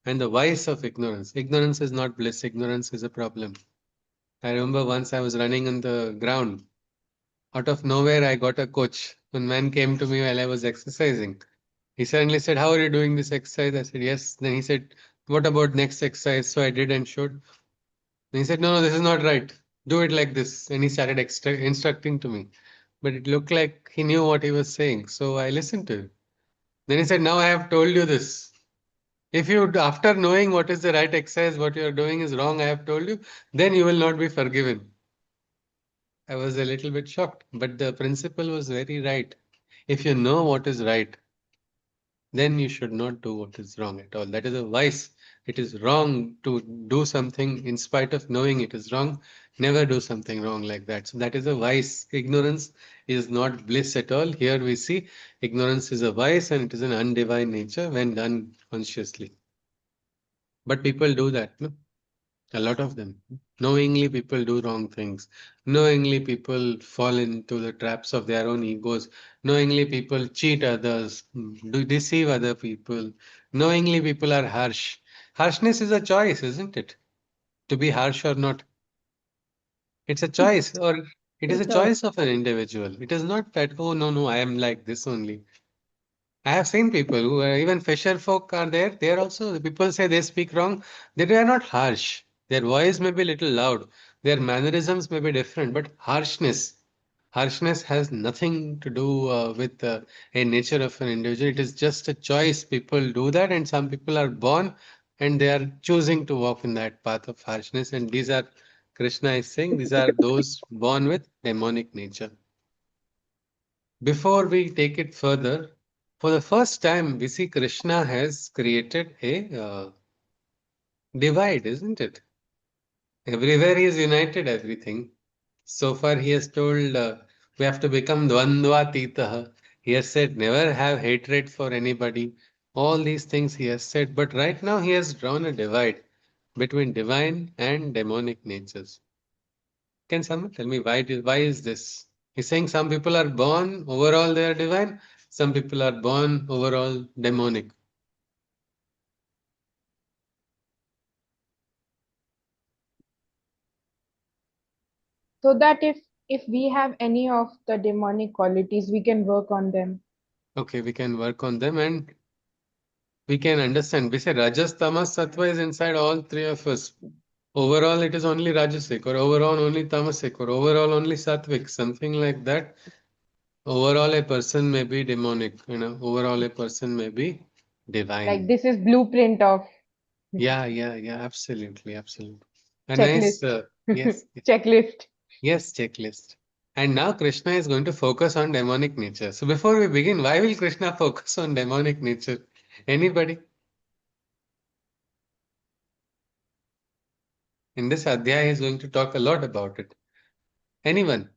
and the vice of ignorance. Ignorance is not bliss, ignorance is a problem. I remember once I was running on the ground. Out of nowhere, I got a coach. One man came to me while I was exercising. He suddenly said, "How are you doing this exercise?" I said, "Yes." Then he said, "What about next exercise?" So I did and showed. Then he said, "No, no, this is not right. Do it like this." And he started instructing to me. But it looked like he knew what he was saying. So I listened to him. Then he said, "Now I have told you this. If you, after knowing what is the right exercise, what you are doing is wrong, I have told you, then you will not be forgiven." I was a little bit shocked, but the principle was very right. If you know what is right, then you should not do what is wrong at all. That is a vice. It is wrong to do something in spite of knowing it is wrong. Never do something wrong like that. So that is a vice. Ignorance is not bliss at all. Here we see ignorance is a vice and it is an undivine nature when done consciously. But people do that, no? A lot of them. Knowingly, people do wrong things. Knowingly, people fall into the traps of their own egos. Knowingly, people cheat others, do deceive other people. Knowingly, people are harsh. Harshness is a choice, isn't it? To be harsh or not. It's a choice, or it is a choice of an individual. It is not that, oh, no, no, I am like this only. I have seen people who are even fisher folk are there. They are also, the people say they speak wrong. They are not harsh. Their voice may be little loud. Their mannerisms may be different, but harshness has nothing to do with a nature of an individual. It is just a choice. People do that, and some people are born and they are choosing to walk in that path of harshness. And these are, Krishna is saying, these are those born with demonic nature. Before we take it further, for the first time, we see Krishna has created a divide, isn't it? Everywhere he has united everything. So far, he has told we have to become dvandvatitaha. He has said never have hatred for anybody. All these things he has said, but right now he has drawn a divide between divine and demonic natures. Can someone tell me why is this? He's saying some people are born overall they are divine, some people are born overall demonic. So that if we have any of the demonic qualities, we can work on them. Okay, we can work on them and we can understand. We say Rajas, Tamas, Sattva is inside all three of us. Overall, it is only Rajasic, or overall only Tamasic, or overall only Sattvic, something like that. Overall, a person may be demonic, overall, a person may be Like divine. this is blueprint of Yeah, absolutely, absolutely. A nice, checklist. yes, Checklist. yes, checklist. And now Krishna is going to focus on demonic nature. So before we begin, why will Krishna focus on demonic nature? Anybody? In this Adhyaya, is going to talk a lot about it. Anyone?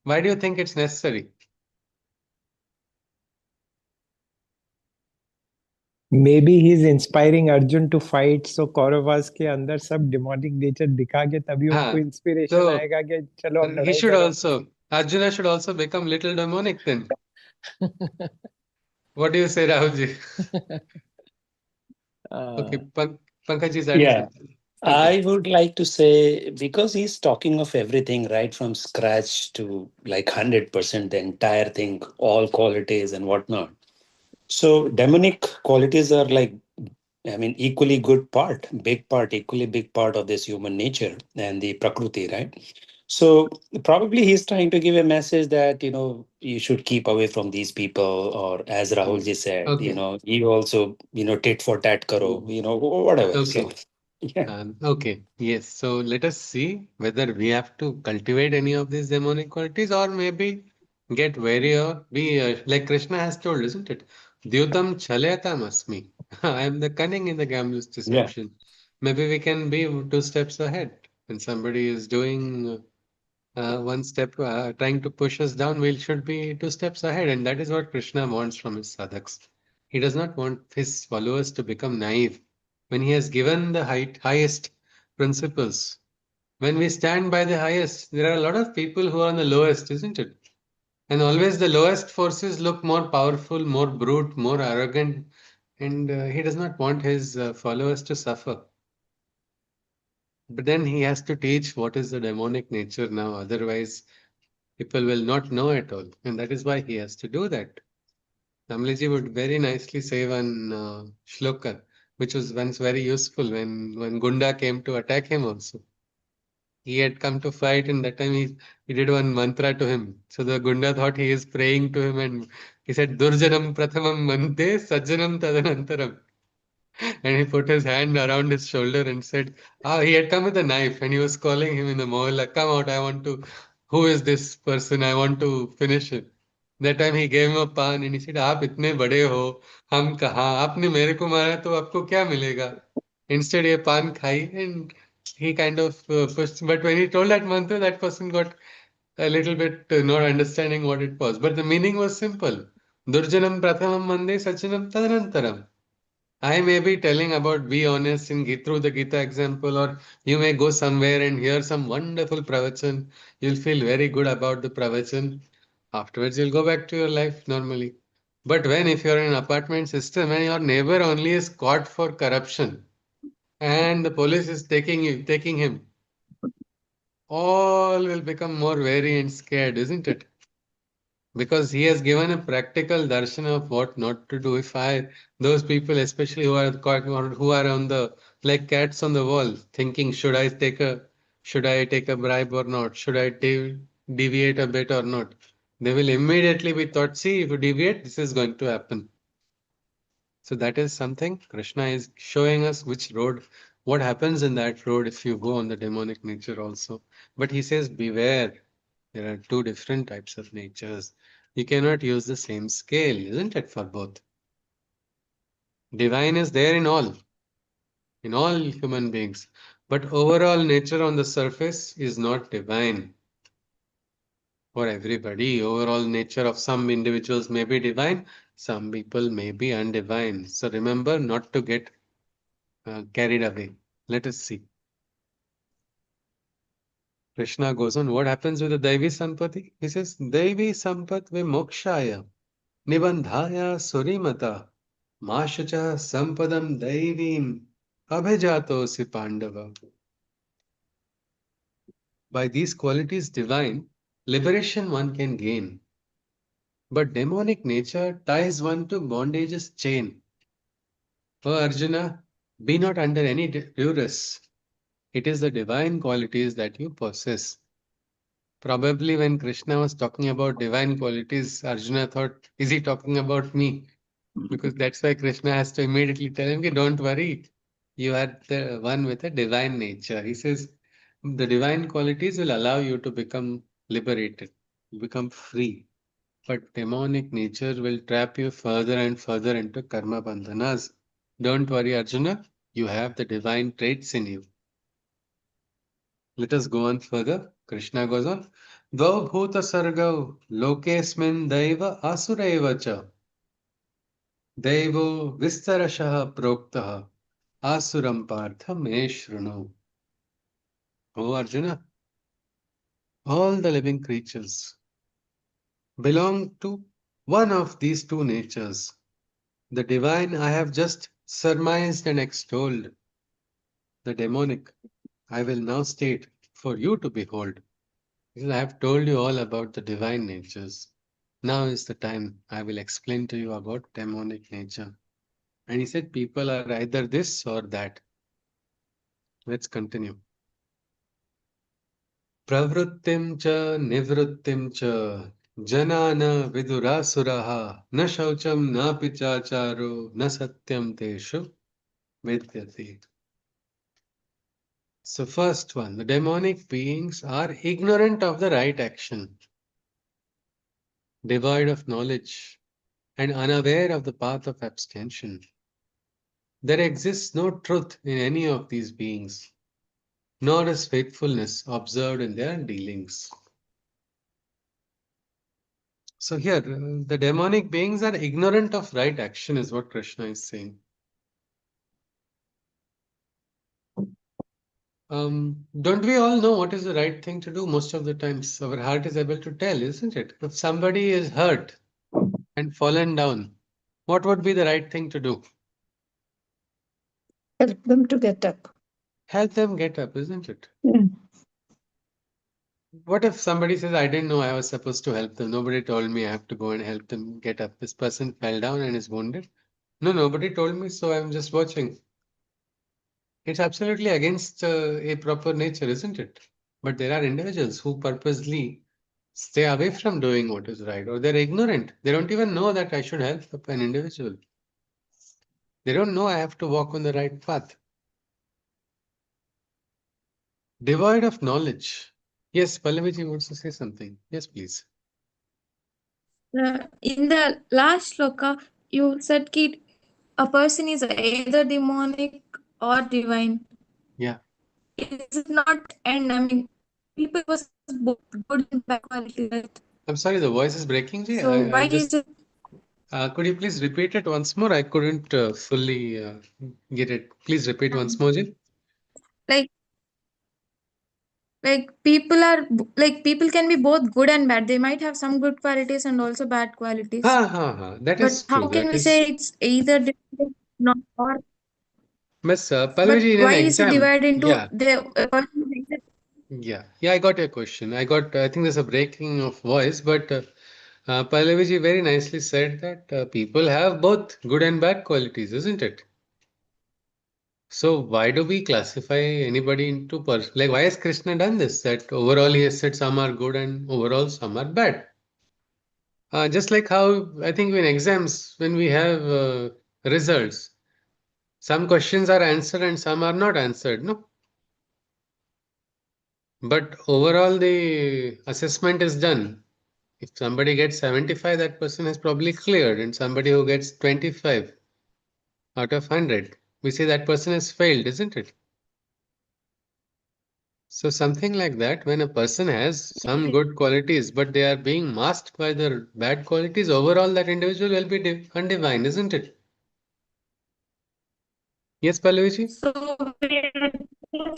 Why do you think it's necessary? Maybe he's inspiring Arjun to fight, so Kauravas के अंदर सब demonic nature दिखा के तभी उनको हाँ, inspiration so आएगा कि चलो अब he लड़ाई should करो. also, Arjuna should also become little demonic then. What do you say, Rahulji? Okay, Uh, Pankaj is adding Yeah, something. Okay. I would like to say because he's talking of everything right from scratch to like 100%, the entire thing, all qualities and whatnot. So demonic qualities are like, I mean, equally good part, big part, equally big part of this human nature and the Prakriti, right? So probably he's trying to give a message that, you should keep away from these people, or as Rahul ji said, Okay. you also, tit for tat karo, whatever. So, Okay. yeah. Okay. Yes. So let us see whether we have to cultivate any of these demonic qualities or maybe get wary or be like Krishna has told, isn't it? Dyutam chalayatam asmi. I am the cunning in the gambler's Yeah. deception. Maybe we can be two steps ahead. When somebody is doing one step, trying to push us down, we should be two steps ahead. And that is what Krishna wants from his sadhaks. He does not want his followers to become naive. When he has given the highest principles, when we stand by the highest, there are a lot of people who are on the lowest, isn't it? And always the lowest forces look more powerful, more brute, more arrogant, and he does not want his followers to suffer. But then he has to teach what is the demonic nature now, otherwise, people will not know at all. And that is why he has to do that. Namliji would very nicely say one shloka, which was once very useful when Gunda came to attack him also. He had come to fight, and that time he did one mantra to him. So the Gunda thought he is praying to him, and he said, Durjanam prathamam mante sajjanam tadanantaram. And he put his hand around his shoulder and said, he had come with a knife and he was calling him in the mohalla, come out, who is this person? I want to finish him. That time he gave him a pan and he said, आप इतने बड़े हो, हम कहाँ, आपने मेरे को मारा तो आपको क्या मिलेगा? Instead, ये pan खाई and he kind of pushed. But when he told that mantra, that person got a little bit not understanding what it was. But the meaning was simple. Durjanam prathamam mande sachinam tadanantaram. I may be telling about be honest in through the Gita example, or you may go somewhere and hear some wonderful pravachan. You'll feel very good about the pravachan. Afterwards, you'll go back to your life normally. But when if you're in an apartment system and your neighbor only is caught for corruption and the police is taking him, all will become more wary and scared, isn't it? Because he has given a practical darshan of what not to do. If I, those people, especially who are caught or who are on the like cats on the wall, thinking should I take a bribe or not? Should I deviate a bit or not? They will immediately be thought, see, if you deviate, this is going to happen. So that is something Krishna is showing us which road, what happens in that road if you go on the demonic nature also. But he says, beware, there are two different types of natures. You cannot use the same scale, isn't it, for both? Divine is there in all human beings. But overall nature on the surface is not divine for everybody. Overall nature of some individuals may be divine, some people may be undivine. So remember not to get carried away. Let us see. Krishna goes on, what happens with the Daivi Sampati? He says, Daivi Sampat Vimokshaya Nibandhaya Surimata Mashacha Sampadam Daivim Abhijatosi Pandava. By these qualities divine, liberation one can gain. But demonic nature ties one to bondage's chain. O Arjuna, be not under any duress. It is the divine qualities that you possess. Probably when Krishna was talking about divine qualities, Arjuna thought, is he talking about me? Because that's why Krishna has to immediately tell him, don't worry, you are the one with a divine nature. He says, the divine qualities will allow you to become liberated, become free. But demonic nature will trap you further and further into karma bandhanas. Don't worry, Arjuna, you have the divine traits in you. Let us go on further. Krishna goes on. Dvau bhuta sargau lokesmin daiva asuraiva cha. Devo vistarashah proktaha asuram partha me shrunu. Oh Arjuna, all the living creatures belong to one of these two natures. The divine I have just surmised and extolled. The demonic I will now state for you to behold. Because I have told you all about the divine natures. Now is the time I will explain to you about demonic nature. And he said people are either this or that. Let's continue. Pravrittim cha nivrittim cha janana vidurasuraha na shaucham na pichacharo na satyam teshu vidyati. So first one, the demonic beings are ignorant of the right action, devoid of knowledge, and unaware of the path of abstention. There exists no truth in any of these beings, nor is faithfulness observed in their dealings. So here, the demonic beings are ignorant of right action is what Krishna is saying. Don't we all know what is the right thing to do most of the times? Our heart is able to tell, isn't it? If somebody is hurt and fallen down, what would be the right thing to do? Help them to get up. Help them get up, isn't it? Yeah. What if somebody says, I didn't know I was supposed to help them. Nobody told me I have to go and help them get up. This person fell down and is wounded. No, nobody told me, so I'm just watching. It's absolutely against a proper nature, isn't it? But there are individuals who purposely stay away from doing what is right, or they're ignorant. They don't even know that I should help an individual. They don't know I have to walk on the right path. Devoid of knowledge. Yes, Pallaviji wants to say something. Yes, please. In the last shloka, you said that a person is either demonic or divine. Yeah. Is it not? And I mean, people possess both good and bad qualities, right? I'm sorry, the voice is breaking. Ji. So why I just is it? Could you please repeat it once more? I couldn't fully get it. Please repeat once more, Jill. Like people can be both good and bad. They might have some good qualities and also bad qualities. That But is how true. can That we is. say it's either different, not or? Miss But Pallavi, in an why is it exam. divided into Yeah, the person who makes it? yeah. I got your question. I think there's a breaking of voice, but Pallavi ji very nicely said that people have both good and bad qualities, isn't it? So why do we classify anybody into like why has Krishna done this? That overall he has said some are good and overall some are bad. Just like how I think in exams when we have results, some questions are answered and some are not answered, no? But overall the assessment is done. If somebody gets 75, that person has probably cleared, and somebody who gets 25 out of 100, we say that person has failed, isn't it? So something like that, when a person has some good qualities, but they are being masked by their bad qualities, overall that individual will be undivine, isn't it? Yes, Pallaviji? So we are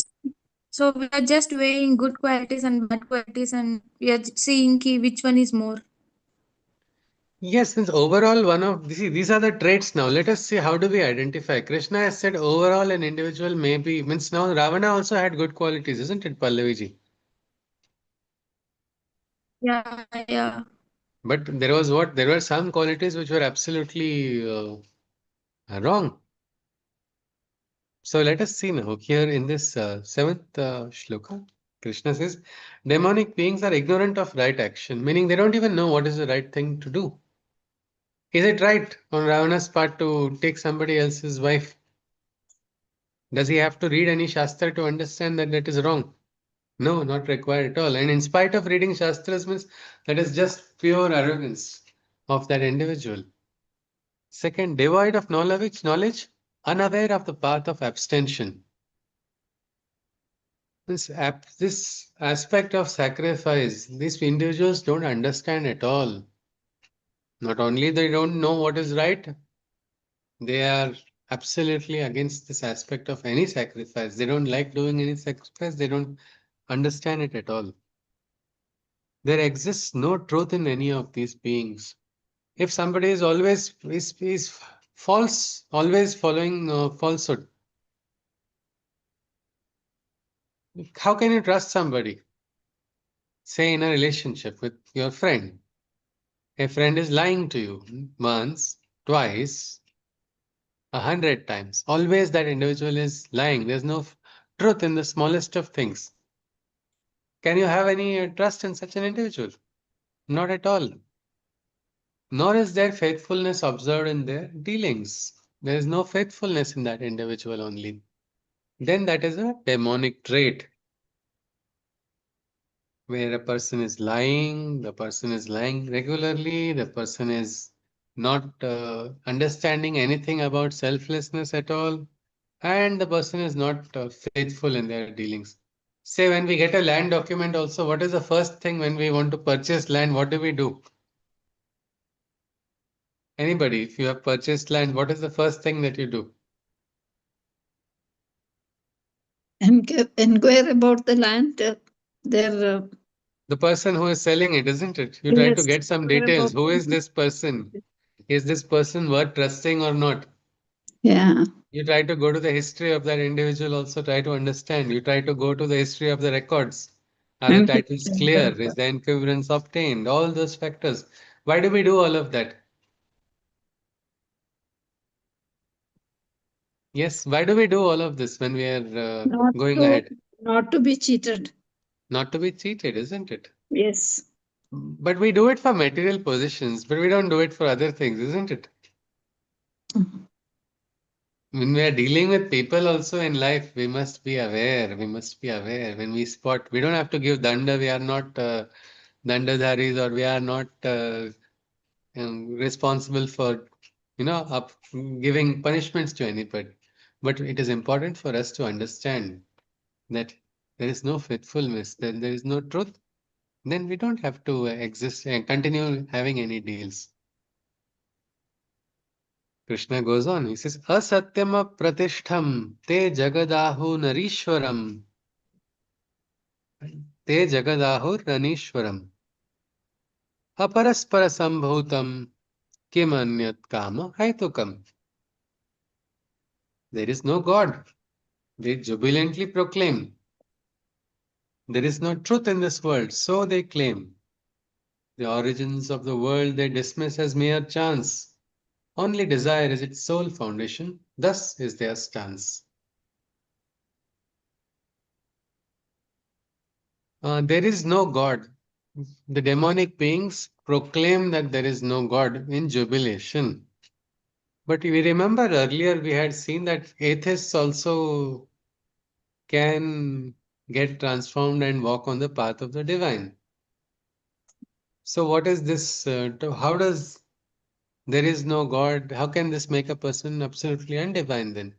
so we are just weighing good qualities and bad qualities, and we are seeing which one is more. Yes, since overall one of these are the traits now. Let us see how do we identify. Krishna has said overall an individual may be means now Ravana also had good qualities, isn't it, Pallaviji? Yeah, yeah. But there were some qualities which were absolutely wrong. So let us see now here in this seventh shloka. Krishna says, demonic beings are ignorant of right action, meaning they don't even know what is the right thing to do. Is it right on Ravana's part to take somebody else's wife? Does he have to read any Shastra to understand that that is wrong? No, not required at all. And in spite of reading Shastras means that is just pure arrogance of that individual. Second, devoid of knowledge, unaware of the path of abstention. This aspect of sacrifice, these individuals don't understand at all. Not only they don't know what is right, they are absolutely against this aspect of any sacrifice. They don't like doing any sacrifice. They don't understand it at all. There exists no truth in any of these beings. If somebody is is false, always following falsehood, how can you trust somebody? Say in a relationship with your friend. A friend is lying to you once, twice, 100 times. Always that individual is lying. There's no truth in the smallest of things. Can you have any trust in such an individual? Not at all. Nor is there faithfulness observed in their dealings. There is no faithfulness in that individual only. Then that is a demonic trait where a person is lying, the person is lying regularly, the person is not understanding anything about selflessness at all, and the person is not faithful in their dealings. Say, when we get a land document, also, what is the first thing when we want to purchase land? What do we do? Anybody, if you have purchased land, what is the first thing that you do? Inquire about the land, their The person who is selling it, isn't it? You try to yes, get some inquire details. about Who is this person? Is this person worth trusting or not? yeah. You try to go to the history of that individual, also try to understand. You try to go to the history of the records. Are the I'm titles clear? Is the encumbrance obtained? All those factors. Why do we do all of that? Yes, why do we do all of this when we are not going to ahead? not to be cheated. Not to be cheated, isn't it? Yes. But we do it for material positions, but we don't do it for other things, isn't it? When we are dealing with people also in life, we must be aware. We must be aware. When we spot, we don't have to give danda. We are not dandadharis, or we are not responsible for, giving punishments to anybody. But it is important for us to understand that there is no faithfulness, then there is no truth. Then we don't have to exist and continue having any deals. Krishna goes on, he says, Asatyam pratishtham te jagadahu narishwaram. Te jagadahu nanishwaram. Aparaspara sambhutam kim anyat kama haitukam. There is no God. They jubilantly proclaim. There is no truth in this world, so they claim. The origins of the world they dismiss as mere chance. Only desire is its sole foundation, thus is their stance. There is no God. The demonic beings proclaim that there is no God in jubilation. But we remember earlier we had seen that atheists also can get transformed and walk on the path of the divine. So, what is this? How does there is no God? How can this make a person absolutely undivine then?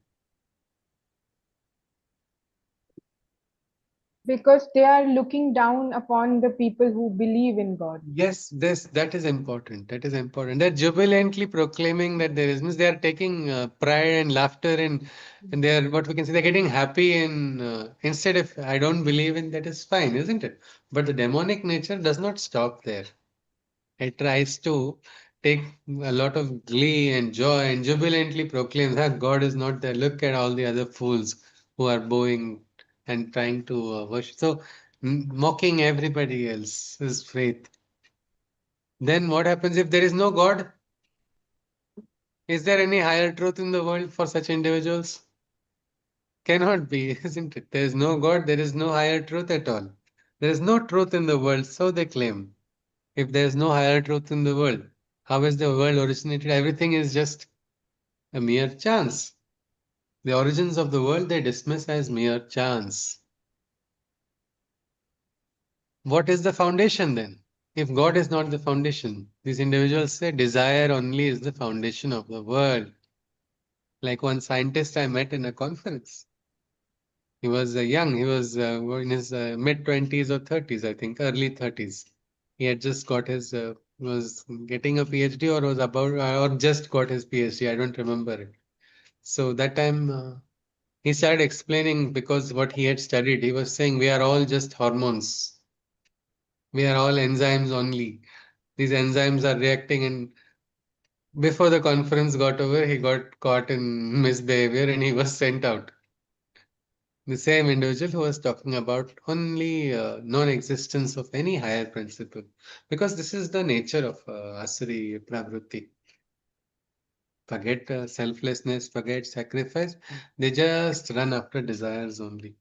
Because they are looking down upon the people who believe in God. Yes, this that is important. That is important. They're jubilantly proclaiming that there is means they are taking pride and laughter and they are what we can say they're getting happy in instead of I don't believe in that is fine, isn't it? But the demonic nature does not stop there. It tries to take a lot of glee and joy and jubilantly proclaims that God is not there. Look at all the other fools who are bowing and trying to worship. So mocking everybody else's faith. Then what happens if there is no God? Is there any higher truth in the world for such individuals? Cannot be, isn't it? There is no God, there is no higher truth at all. There is no truth in the world, so they claim. If there is no higher truth in the world, how is the world originated? Everything is just a mere chance. The origins of the world they dismiss as mere chance. What is the foundation then? If God is not the foundation, these individuals say desire only is the foundation of the world. Like one scientist I met in a conference. He was young, he was in his mid 20s or 30s, I think, early 30s. He had just got his, was getting a PhD or was about, or just got his PhD, I don't remember it. So that time he started explaining because what he had studied, he was saying we are all just hormones. We are all enzymes only. These enzymes are reacting and before the conference got over, he got caught in misbehavior and he was sent out. The same individual who was talking about only non-existence of any higher principle. Because this is the nature of Asuri Pravrutti. Forget selflessness, forget sacrifice. They just run after desires only.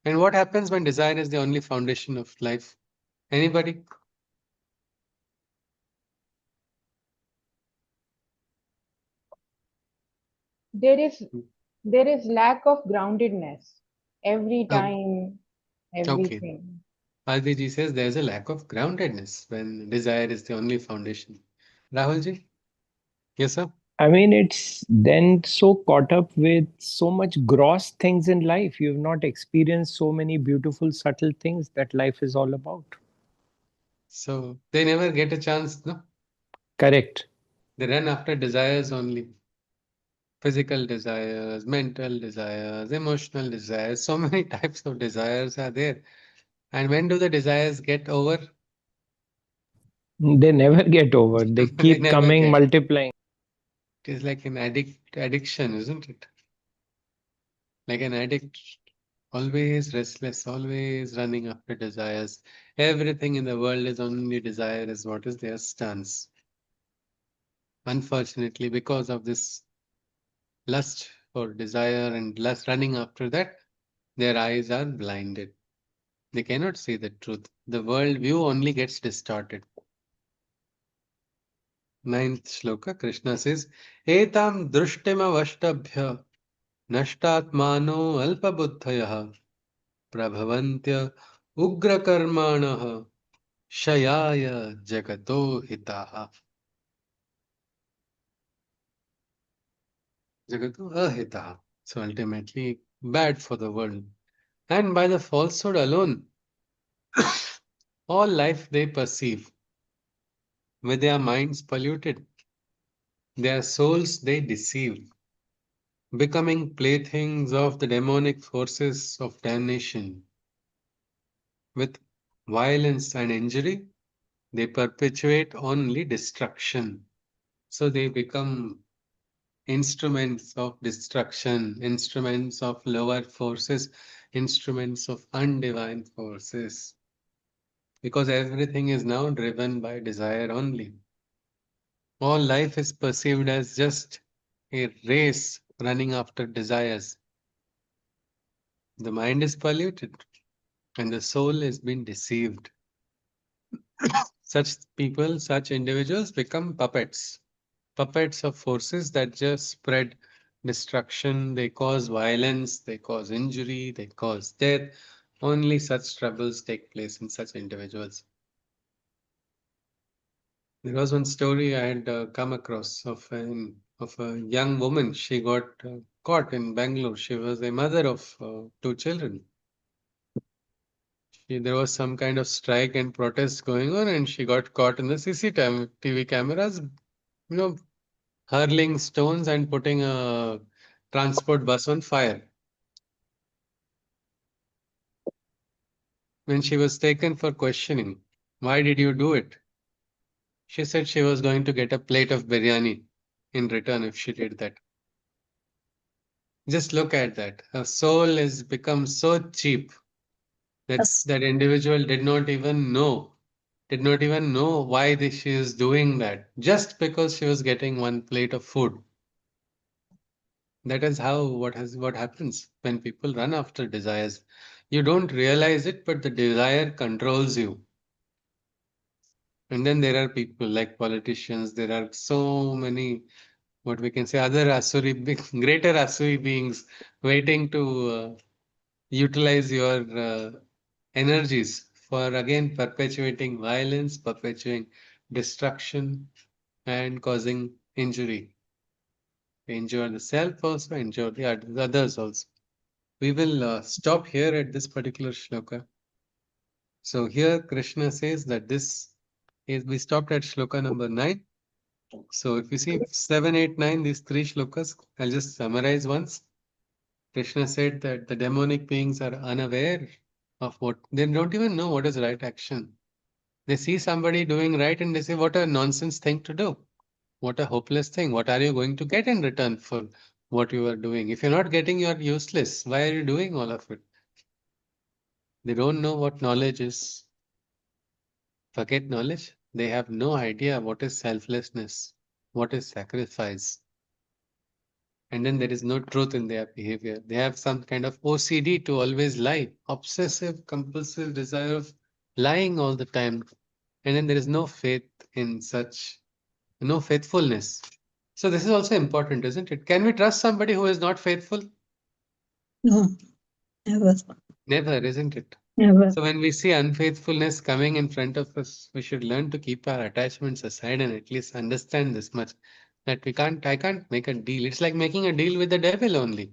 And what happens when desire is the only foundation of life? Anybody? There is lack of groundedness every Oh, time, okay. everything. Adiji says there's a lack of groundedness when desire is the only foundation. Rahulji? Yes, sir? I mean, it's then so caught up with so much gross things in life. You've not experienced so many beautiful, subtle things that life is all about. So they never get a chance, no? Correct. They run after desires only. Physical desires, mental desires, emotional desires. So many types of desires are there. And when do the desires get over? They never get over. They They keep never coming, get. multiplying. It is like an addiction, isn't it? Like an addict, always restless, always running after desires. Everything in the world is only desire, is what is their stance. Unfortunately, because of this lust for desire and lust running after that, their eyes are blinded. They cannot see the truth. The world view only gets distorted. Ninth shloka, Krishna says, Etam drustima vashtabhya nashtatmano alpabuddhayah prabhavantya ugrakarmanah shayaya jagato hitaha. Jagato ahitaha. So ultimately, bad for the world. And by the falsehood alone, all life they perceive with their minds polluted. Their souls they deceive, becoming playthings of the demonic forces of damnation. With violence and injury, they perpetuate only destruction. So they become instruments of destruction, instruments of lower forces, instruments of undivine forces. Because everything is now driven by desire only. All life is perceived as just a race running after desires. The mind is polluted and the soul has been deceived. Such people, such individuals become puppets, puppets of forces that just spread destruction, they cause violence, they cause injury, they cause death. Only such troubles take place in such individuals. There was one story I had come across of a young woman. She got caught in Bangalore. She was a mother of two children. There was some kind of strike and protest going on, and she got caught in the CCTV cameras, hurling stones and putting a transport bus on fire. When she was taken for questioning, why did you do it? She said she was going to get a plate of biryani in return if she did that. Just look at that. Her soul has become so cheap that Yes. that individual did not even know why she is doing that, just because she was getting one plate of food. That is how what happens when people run after desires. You don't realize it, but the desire controls you. And then there are people like politicians. There are so many, what we can say, other asuri, greater asuri beings waiting to utilize your energies for again perpetuating violence, perpetuating destruction, and causing injury. Injure the self also, injure the others also. We will stop here at this particular shloka. So here Krishna says that this is, we stopped at shloka number 9. So if you see 7, 8, 9, these three shlokas, I'll just summarize once. Krishna said that the demonic beings are unaware of what, they don't even know what is right action. They see somebody doing right and they say, what a nonsense thing to do. What a hopeless thing. What are you going to get in return for what you are doing? If you're not getting, you're useless. Why are you doing all of it? They don't know what knowledge is. Forget knowledge. They have no idea what is selflessness, what is sacrifice. And then there is no truth in their behavior. They have some kind of OCD to always lie, obsessive, compulsive desire of lying all the time. And then there is no faith in such, no faithfulness. So this is also important, isn't it? Can we trust somebody who is not faithful? No, never, Never, isn't it? never. So when we see unfaithfulness coming in front of us, we should learn to keep our attachments aside and at least understand this much, that I can't make a deal. It's like making a deal with the devil only.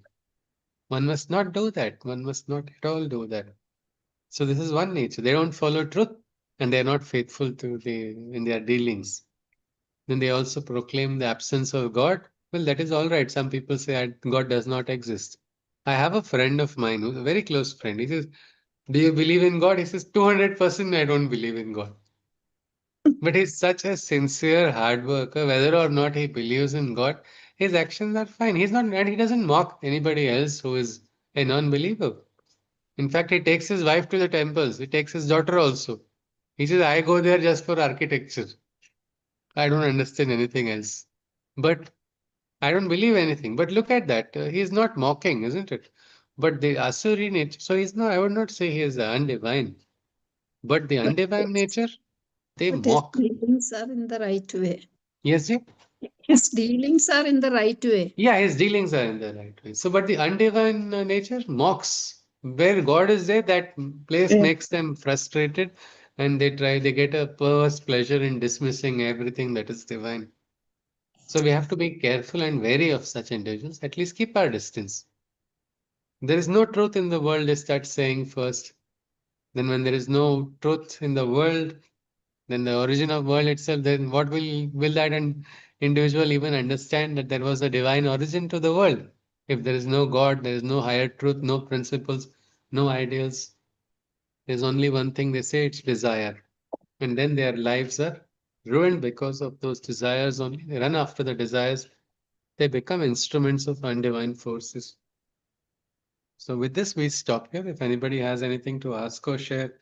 One must not do that. One must not at all do that. So this is one nature. They don't follow truth and they're not faithful in their dealings. Then they also proclaim the absence of God. Well, that is all right. Some people say God does not exist. I have a friend of mine who's a very close friend. He says, do you believe in God? He says, 200% I don't believe in God. But he's such a sincere hard worker, whether or not he believes in God, his actions are fine. He's not, and he doesn't mock anybody else who is a non-believer. In fact, he takes his wife to the temples. He takes his daughter also. He says, I go there just for architecture. I don't understand anything else. But I don't believe anything. But look at that. He's not mocking, isn't it? But the Asuri nature, so he's not, I would not say he is undivine. But the But undivine nature, they but his mock. dealings are in the right way. Yes, ji? His dealings are in the right way. Yeah, his dealings are in the right way. So, but the undivine nature mocks. Where God is there, that place Yeah. makes them frustrated and they get a perverse pleasure in dismissing everything that is divine. So, we have to be careful and wary of such individuals. At least keep our distance. There is no truth in the world, they start saying first. Then, when there is no truth in the world, then the origin of world itself, then what will that individual even understand that there was a divine origin to the world? If there is no God, there is no higher truth, no principles, no ideals. There's only one thing they say, it's desire. And then their lives are ruined because of those desires only. They run after the desires. They become instruments of undivine forces. So with this, we stop here. If anybody has anything to ask or share,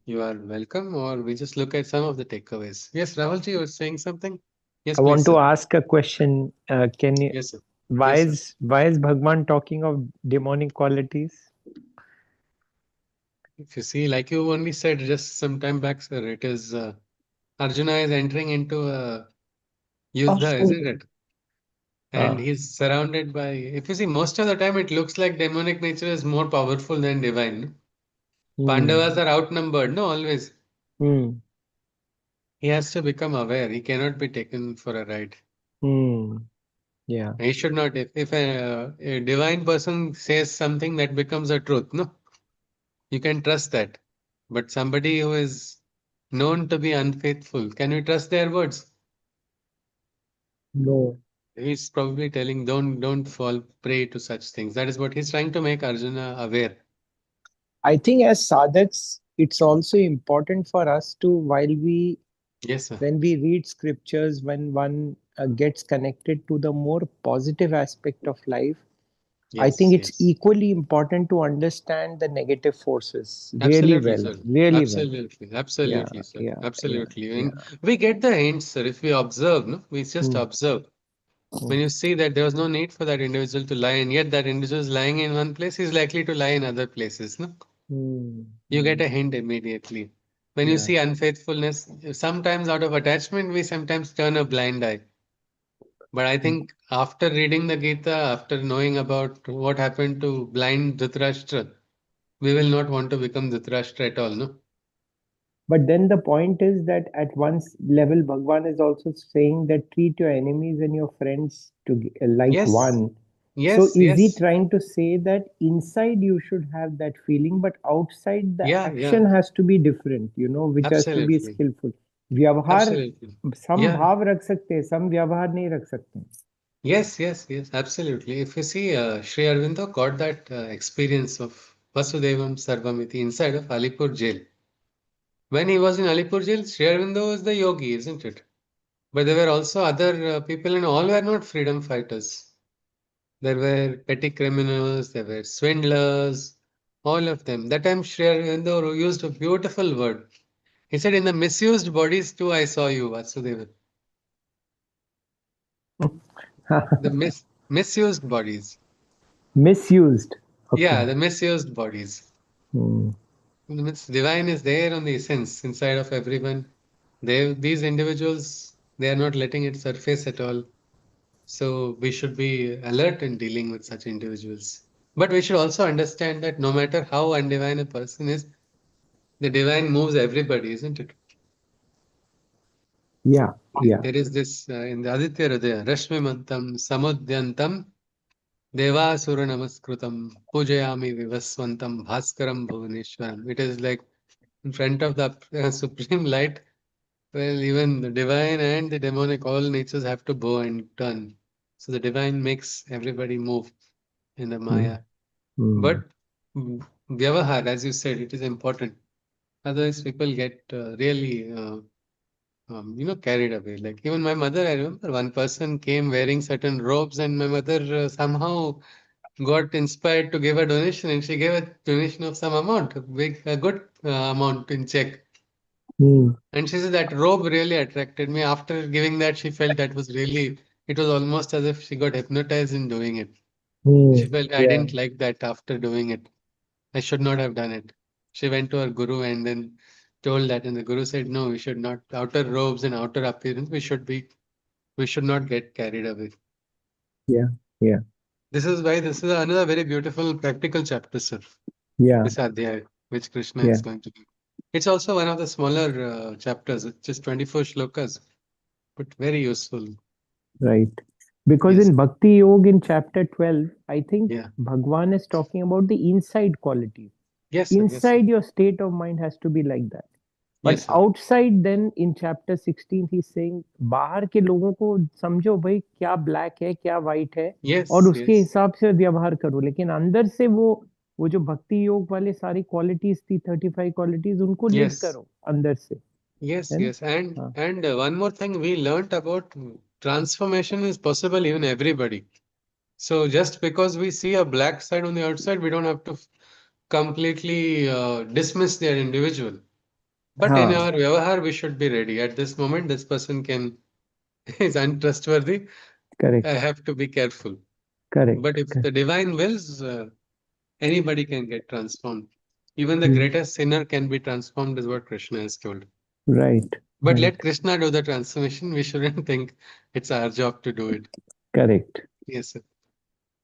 you are welcome, or we just look at some of the takeaways. Yes, Rahulji, you were saying something? Yes, I want please, to sir. ask a question. Can you, Yes, sir. why Yes, sir. is Bhagwan talking of demonic qualities? If you see, like you only said just some time back, sir, it is Arjuna is entering into a yuddha, Oh, isn't it? And uh, he's surrounded by, if you see, most of the time it looks like demonic nature is more powerful than divine. No? hmm, Pandavas are outnumbered, no, always. hmm, He has to become aware. He cannot be taken for a ride. hmm, yeah, He should not. If a divine person says something that becomes a truth, no, you can trust that. But somebody who is known to be unfaithful, can you trust their words? no. He's probably telling, don't fall prey to such things. That is what he's trying to make Arjuna aware. I think as sadhaks, it's also important for us to, Yes, sir. when we read scriptures, when one gets connected to the more positive aspect of life, I think Yes, it's yes. equally important to understand the negative forces Absolutely, sir. really well. Absolutely, Yeah, absolutely, sir. yeah, yeah, Absolutely. yeah. And we get the hints, sir. If we observe, no, we just Hmm, observe. When hmm, you see that there was no need for that individual to lie, and yet that individual is lying in one place, he's likely to lie in other places. No, hmm, you get hmm, a hint immediately. When you yeah. see unfaithfulness, sometimes out of attachment, we sometimes turn a blind eye. But I think after reading the Gita, after knowing about what happened to blind Dhritarashtra, we will not want to become Dhritarashtra at all. No. But then the point is that at one level, Bhagwan is also saying that treat your enemies and your friends to like Yes, one. So yes, is he yes. trying to say that inside you should have that feeling, but outside the Yeah, yeah. action has to be different, which has to be Absolutely. skillful. व्यवहार Absolutely. some Yeah. भाव रख सकते हैं, some व्यवहार नहीं रख सकते. Yes, yes, yes. Absolutely. If you see, Sri Aurobindo got that experience of Vasudevam Sarvamiti inside of Alipur jail. When he was in Alipur jail, Sri Aurobindo was the yogi, isn't it? But there were also other people, and all were not freedom fighters. There were petty criminals, there were swindlers, all of them. That time Sri Aurobindo used a beautiful word. He said, in the misused bodies too, I saw you, Vasudeva. The misused bodies. Misused. Okay. Yeah, the misused bodies. Hmm. Means divine is there on the essence inside of everyone. These individuals, they are not letting it surface at all. So we should be alert in dealing with such individuals. But we should also understand that no matter how undivine a person is, the divine moves everybody, isn't it? Yeah, yeah, There is this in the Aditya Hridaya, Rashmimantam Samudyantam Devasura Namaskrutam Pujayami Vivaswantam Bhaskaram Bhuvaneshwaram. It is like in front of the supreme light. Well, even the divine and the demonic, all natures have to bow and turn. So the divine makes everybody move in the hmm, Maya. hmm. But Vyavahar, as you said, it is important. Otherwise, people get really, carried away. Like even my mother, I remember one person came wearing certain robes, and my mother somehow got inspired to give a donation, and she gave a donation of some amount, a good amount in check. Hmm. And she said that robe really attracted me. After giving that, she felt that was really, it was almost as if she got hypnotized in doing it. Hmm. She felt I Yeah, didn't like that after doing it. I should not have done it. She went to her guru and then told that, and the guru said, no, we should not, outer robes and outer appearance, we should not get carried away. yeah, yeah, This is why this is another very beautiful practical chapter, sir. yeah, This Adhyaya, which Krishna yeah. is going to do. It's also one of the smaller chapters. It's just 24 shlokas, but very useful. Right. Because Yes. in Bhakti Yoga in chapter 12, I think Yeah. Bhagwan is talking about the inside quality. Yes, sir. Yes, sir. Inside your state of mind has to be like that. But Yes, sir. outside, then in chapter 16, he's saying, बाहर के लोगों को समझो भाई क्या black है क्या white है Yes, और उसके yes, हिसाब से व्यवहार करो, लेकिन अंदर से वो जो भक्ति योग वाले सारी क्वालिटीज थी, 35 क्वालिटीज, उनको लिव yes, करो अंदर से, yes, है ना? yes. And हाँ, and one more thing we learnt about transformation is possible even everybody. So just because we see a black side on the outside, we don't have to completely dismiss their individual. But in हाँ, our vyavahar, we should be ready. At this moment, this person can is untrustworthy. I correct, have to be careful. But correct, if the divine wills, anybody can get transformed. Even the greatest sinner can be transformed, is what Krishna has told. Right, But let right, Krishna do the transformation. We shouldn't think it's our job to do it. Correct. Yes, sir.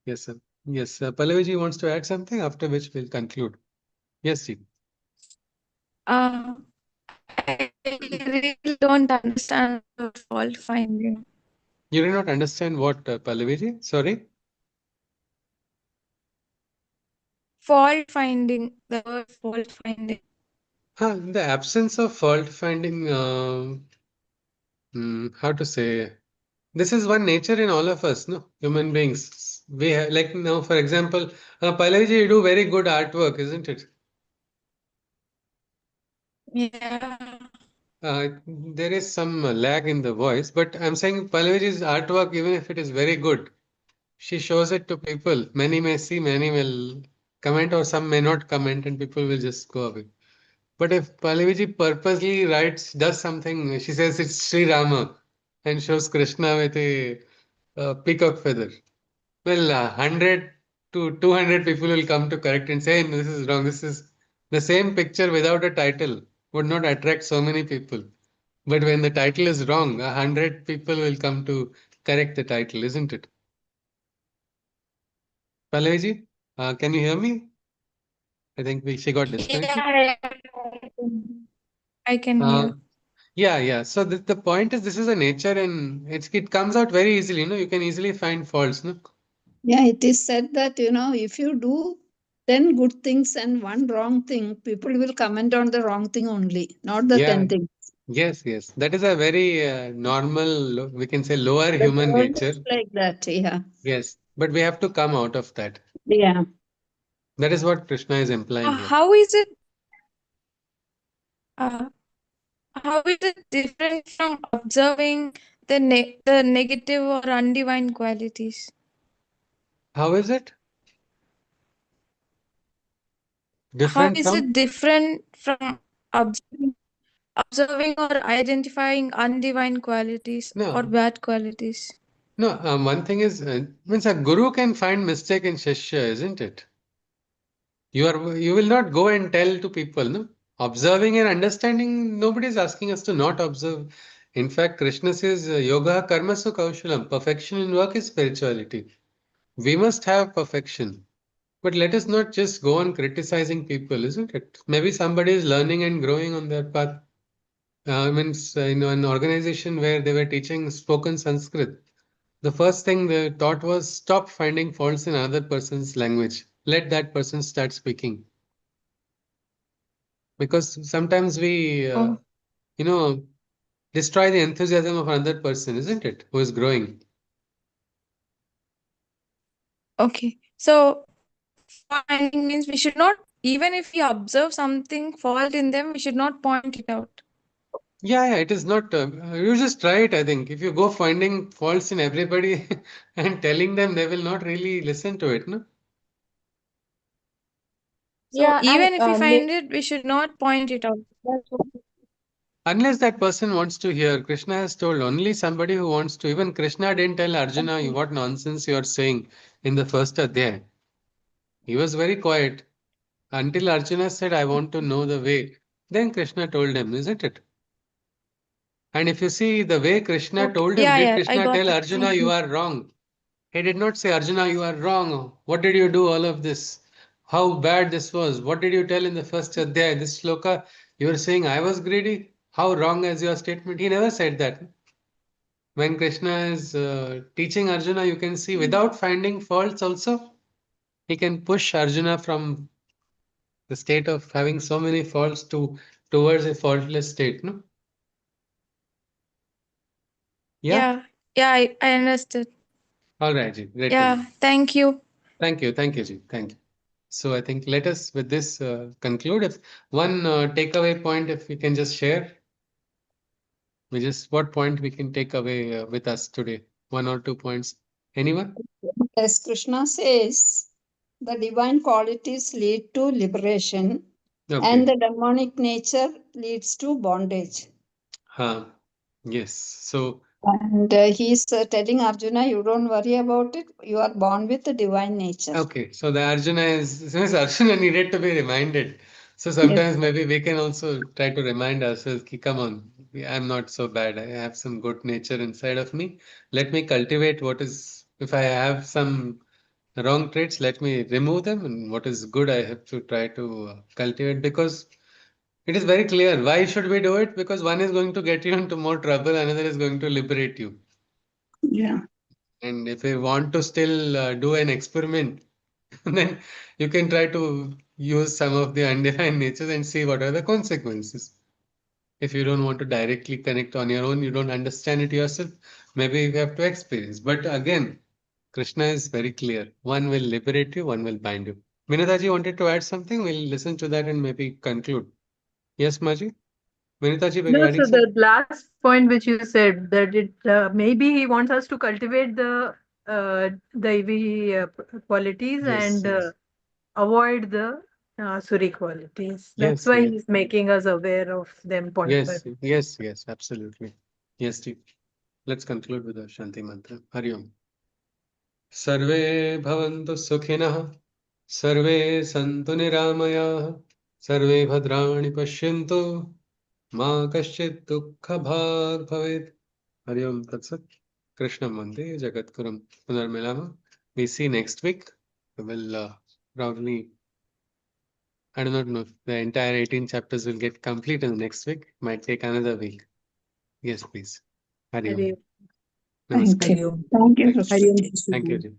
Yes, sir. Yes, Pallaviji wants to add something, after which we'll conclude. Yes, Ji. Uh, I really don't understand the fault finding. You did not understand what, Pallaviji? Sorry? Fault finding, the word fault finding. The absence of fault finding, how to say, this is one nature in all of us, no? Human beings. We have, like now, for example, Pallaviji, you do very good artwork, isn't it? Yeah. There is some lag in the voice, but I'm saying Pallaviji's artwork, even if it is very good, she shows it to people. Many may see, many will comment, or some may not comment, and people will just go away. But if Pallaviji purposely does something, she says it's Sri Rama and shows Krishna with a peacock feather. Well, 100 to 200 people will come to correct and say, "No, this is wrong. This is the same picture without a title would not attract so many people. But when the title is wrong, 100 people will come to correct the title, isn't it?" Pallavi, can you hear me? I think she got disconnected. Yeah, I can Uh, hear. yeah, yeah. So the point is, this is a nature, and it comes out very easily. You can easily find faults. No. Yeah, it is said that, if you do 10 good things and one wrong thing, people will comment on the wrong thing only, not the Yeah. 10 things. Yes, yes. That is a very normal, we can say, lower The human world nature. is like that, yeah. Yes, but we have to come out of that. Yeah. That is what Krishna is implying here. How is it? Uh, how is it different from observing the negative or undivine qualities? How is it How different is from? it different from observing or identifying undivine qualities or No, bad qualities? no. One thing is, means a guru can find mistake in Shishya, isn't it? You will not go and tell to people, no? Observing and understanding, nobody is asking us to not observe. In fact, Krishna says, yoga karmasu kaushalam. Perfection in work is spirituality. We must have perfection. But let us not just go on criticizing people, isn't it? Maybe somebody is learning and growing on their path. Means, an organization where they were teaching spoken Sanskrit. The first thing they taught was stop finding faults in another person's language. Let that person start speaking. Because sometimes we, Oh, you know, destroy the enthusiasm of another person, isn't it? Who is growing. okay. So finding means we should not, even if we observe something fault in them, we should not point it out. Yeah, yeah, it is not. You just try it, I think. If you go finding faults in everybody and telling them, they will not really listen to it, no? So Yeah, and even if we find it, we should not point it out. That's what. Unless that person wants to hear. Krishna has told only somebody who wants to. Even Krishna didn't tell Arjuna, Okay. what nonsense you are saying in the first adhyaya. He was very quiet until Arjuna said, I want to know the way. Then Krishna told him, isn't it? And if you see the way Krishna Okay. told him, Yeah, did yeah, I Krishna got tell it. Arjuna, Thank you you. are wrong? He did not say, Arjuna, you are wrong. What did you do all of this? How bad this was? What did you tell in the first adhyaya? This shloka, you were saying I was greedy? How wrong is your statement? He never said that. When Krishna is teaching Arjuna, you can see without finding faults also, he can push Arjuna from the state of having so many faults to towards a faultless state, no? Yeah? Yeah, I understood. All right, Ji. Great to Yeah, know. thank you. Thank you, Ji. Thank you. So I think let us with this conclude. If one takeaway point, if we can just share, what point we can take away with us today? 1 or 2 points. Anyone? As Krishna says, the divine qualities lead to liberation and Okay. the demonic nature leads to bondage. Yes. So And he's telling Arjuna, you don't worry about it. You are born with the divine nature. okay. So the Arjuna is since Arjuna needed to be reminded. So Yes. sometimes maybe we can also try to remind ourselves, ki, come on, I'm not so bad. I have some good nature inside of me. Let me cultivate what is, if I have some wrong traits, let me remove them. And what is good, I have to try to cultivate because it is very clear. Why should we do it? Because one is going to get you into more trouble, another is going to liberate you. Yeah. And if we want to still do an experiment, then you can try to use some of the undefined natures and see what are the consequences. If you don't want to directly connect on your own, you don't understand it yourself, maybe you have to experience. But again, Krishna is very clear. One will liberate you, one will bind you. Vinitaji wanted to add something. We'll listen to that and maybe conclude. Yes, Maji? Vinitaji, were you No, adding so something? the last point which you said that it maybe he wants us to cultivate the EV qualities Yes, and yes. avoid the Suri qualities. That's Yes, why yes. he's making us aware of them point by Yes, point. yes, yes, absolutely. Yes, Steve. Let's conclude with the Shanti Mantra. Hari Om. सर्वे भवन्तु सुखिनः सर्वे सन्तु निरामयाः सर्वे भद्राणि पश्यन्तु मा कश्चित् दुःखभाग् भवेत् हरि ओम तत्सत् कृष्णं वन्दे जगद्गुरुं पुनर्मिलामः we see next week we will probably I do not know if the entire 18 chapters will get complete in the next week might take another week yes please Hari Om Hari Thank Namaskar you. Thank you, thank you Krishna. Hariom thank you Sushil. ji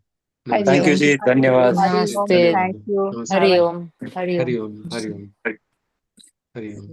Hari Thank Namaskar you, Om. Ji. Dhanyavad. Hari Om. Dhanyawad Namaste. Thank you. Namaskar Hari Have a Om. Hari Om. Hari Om Hari Om Hari Om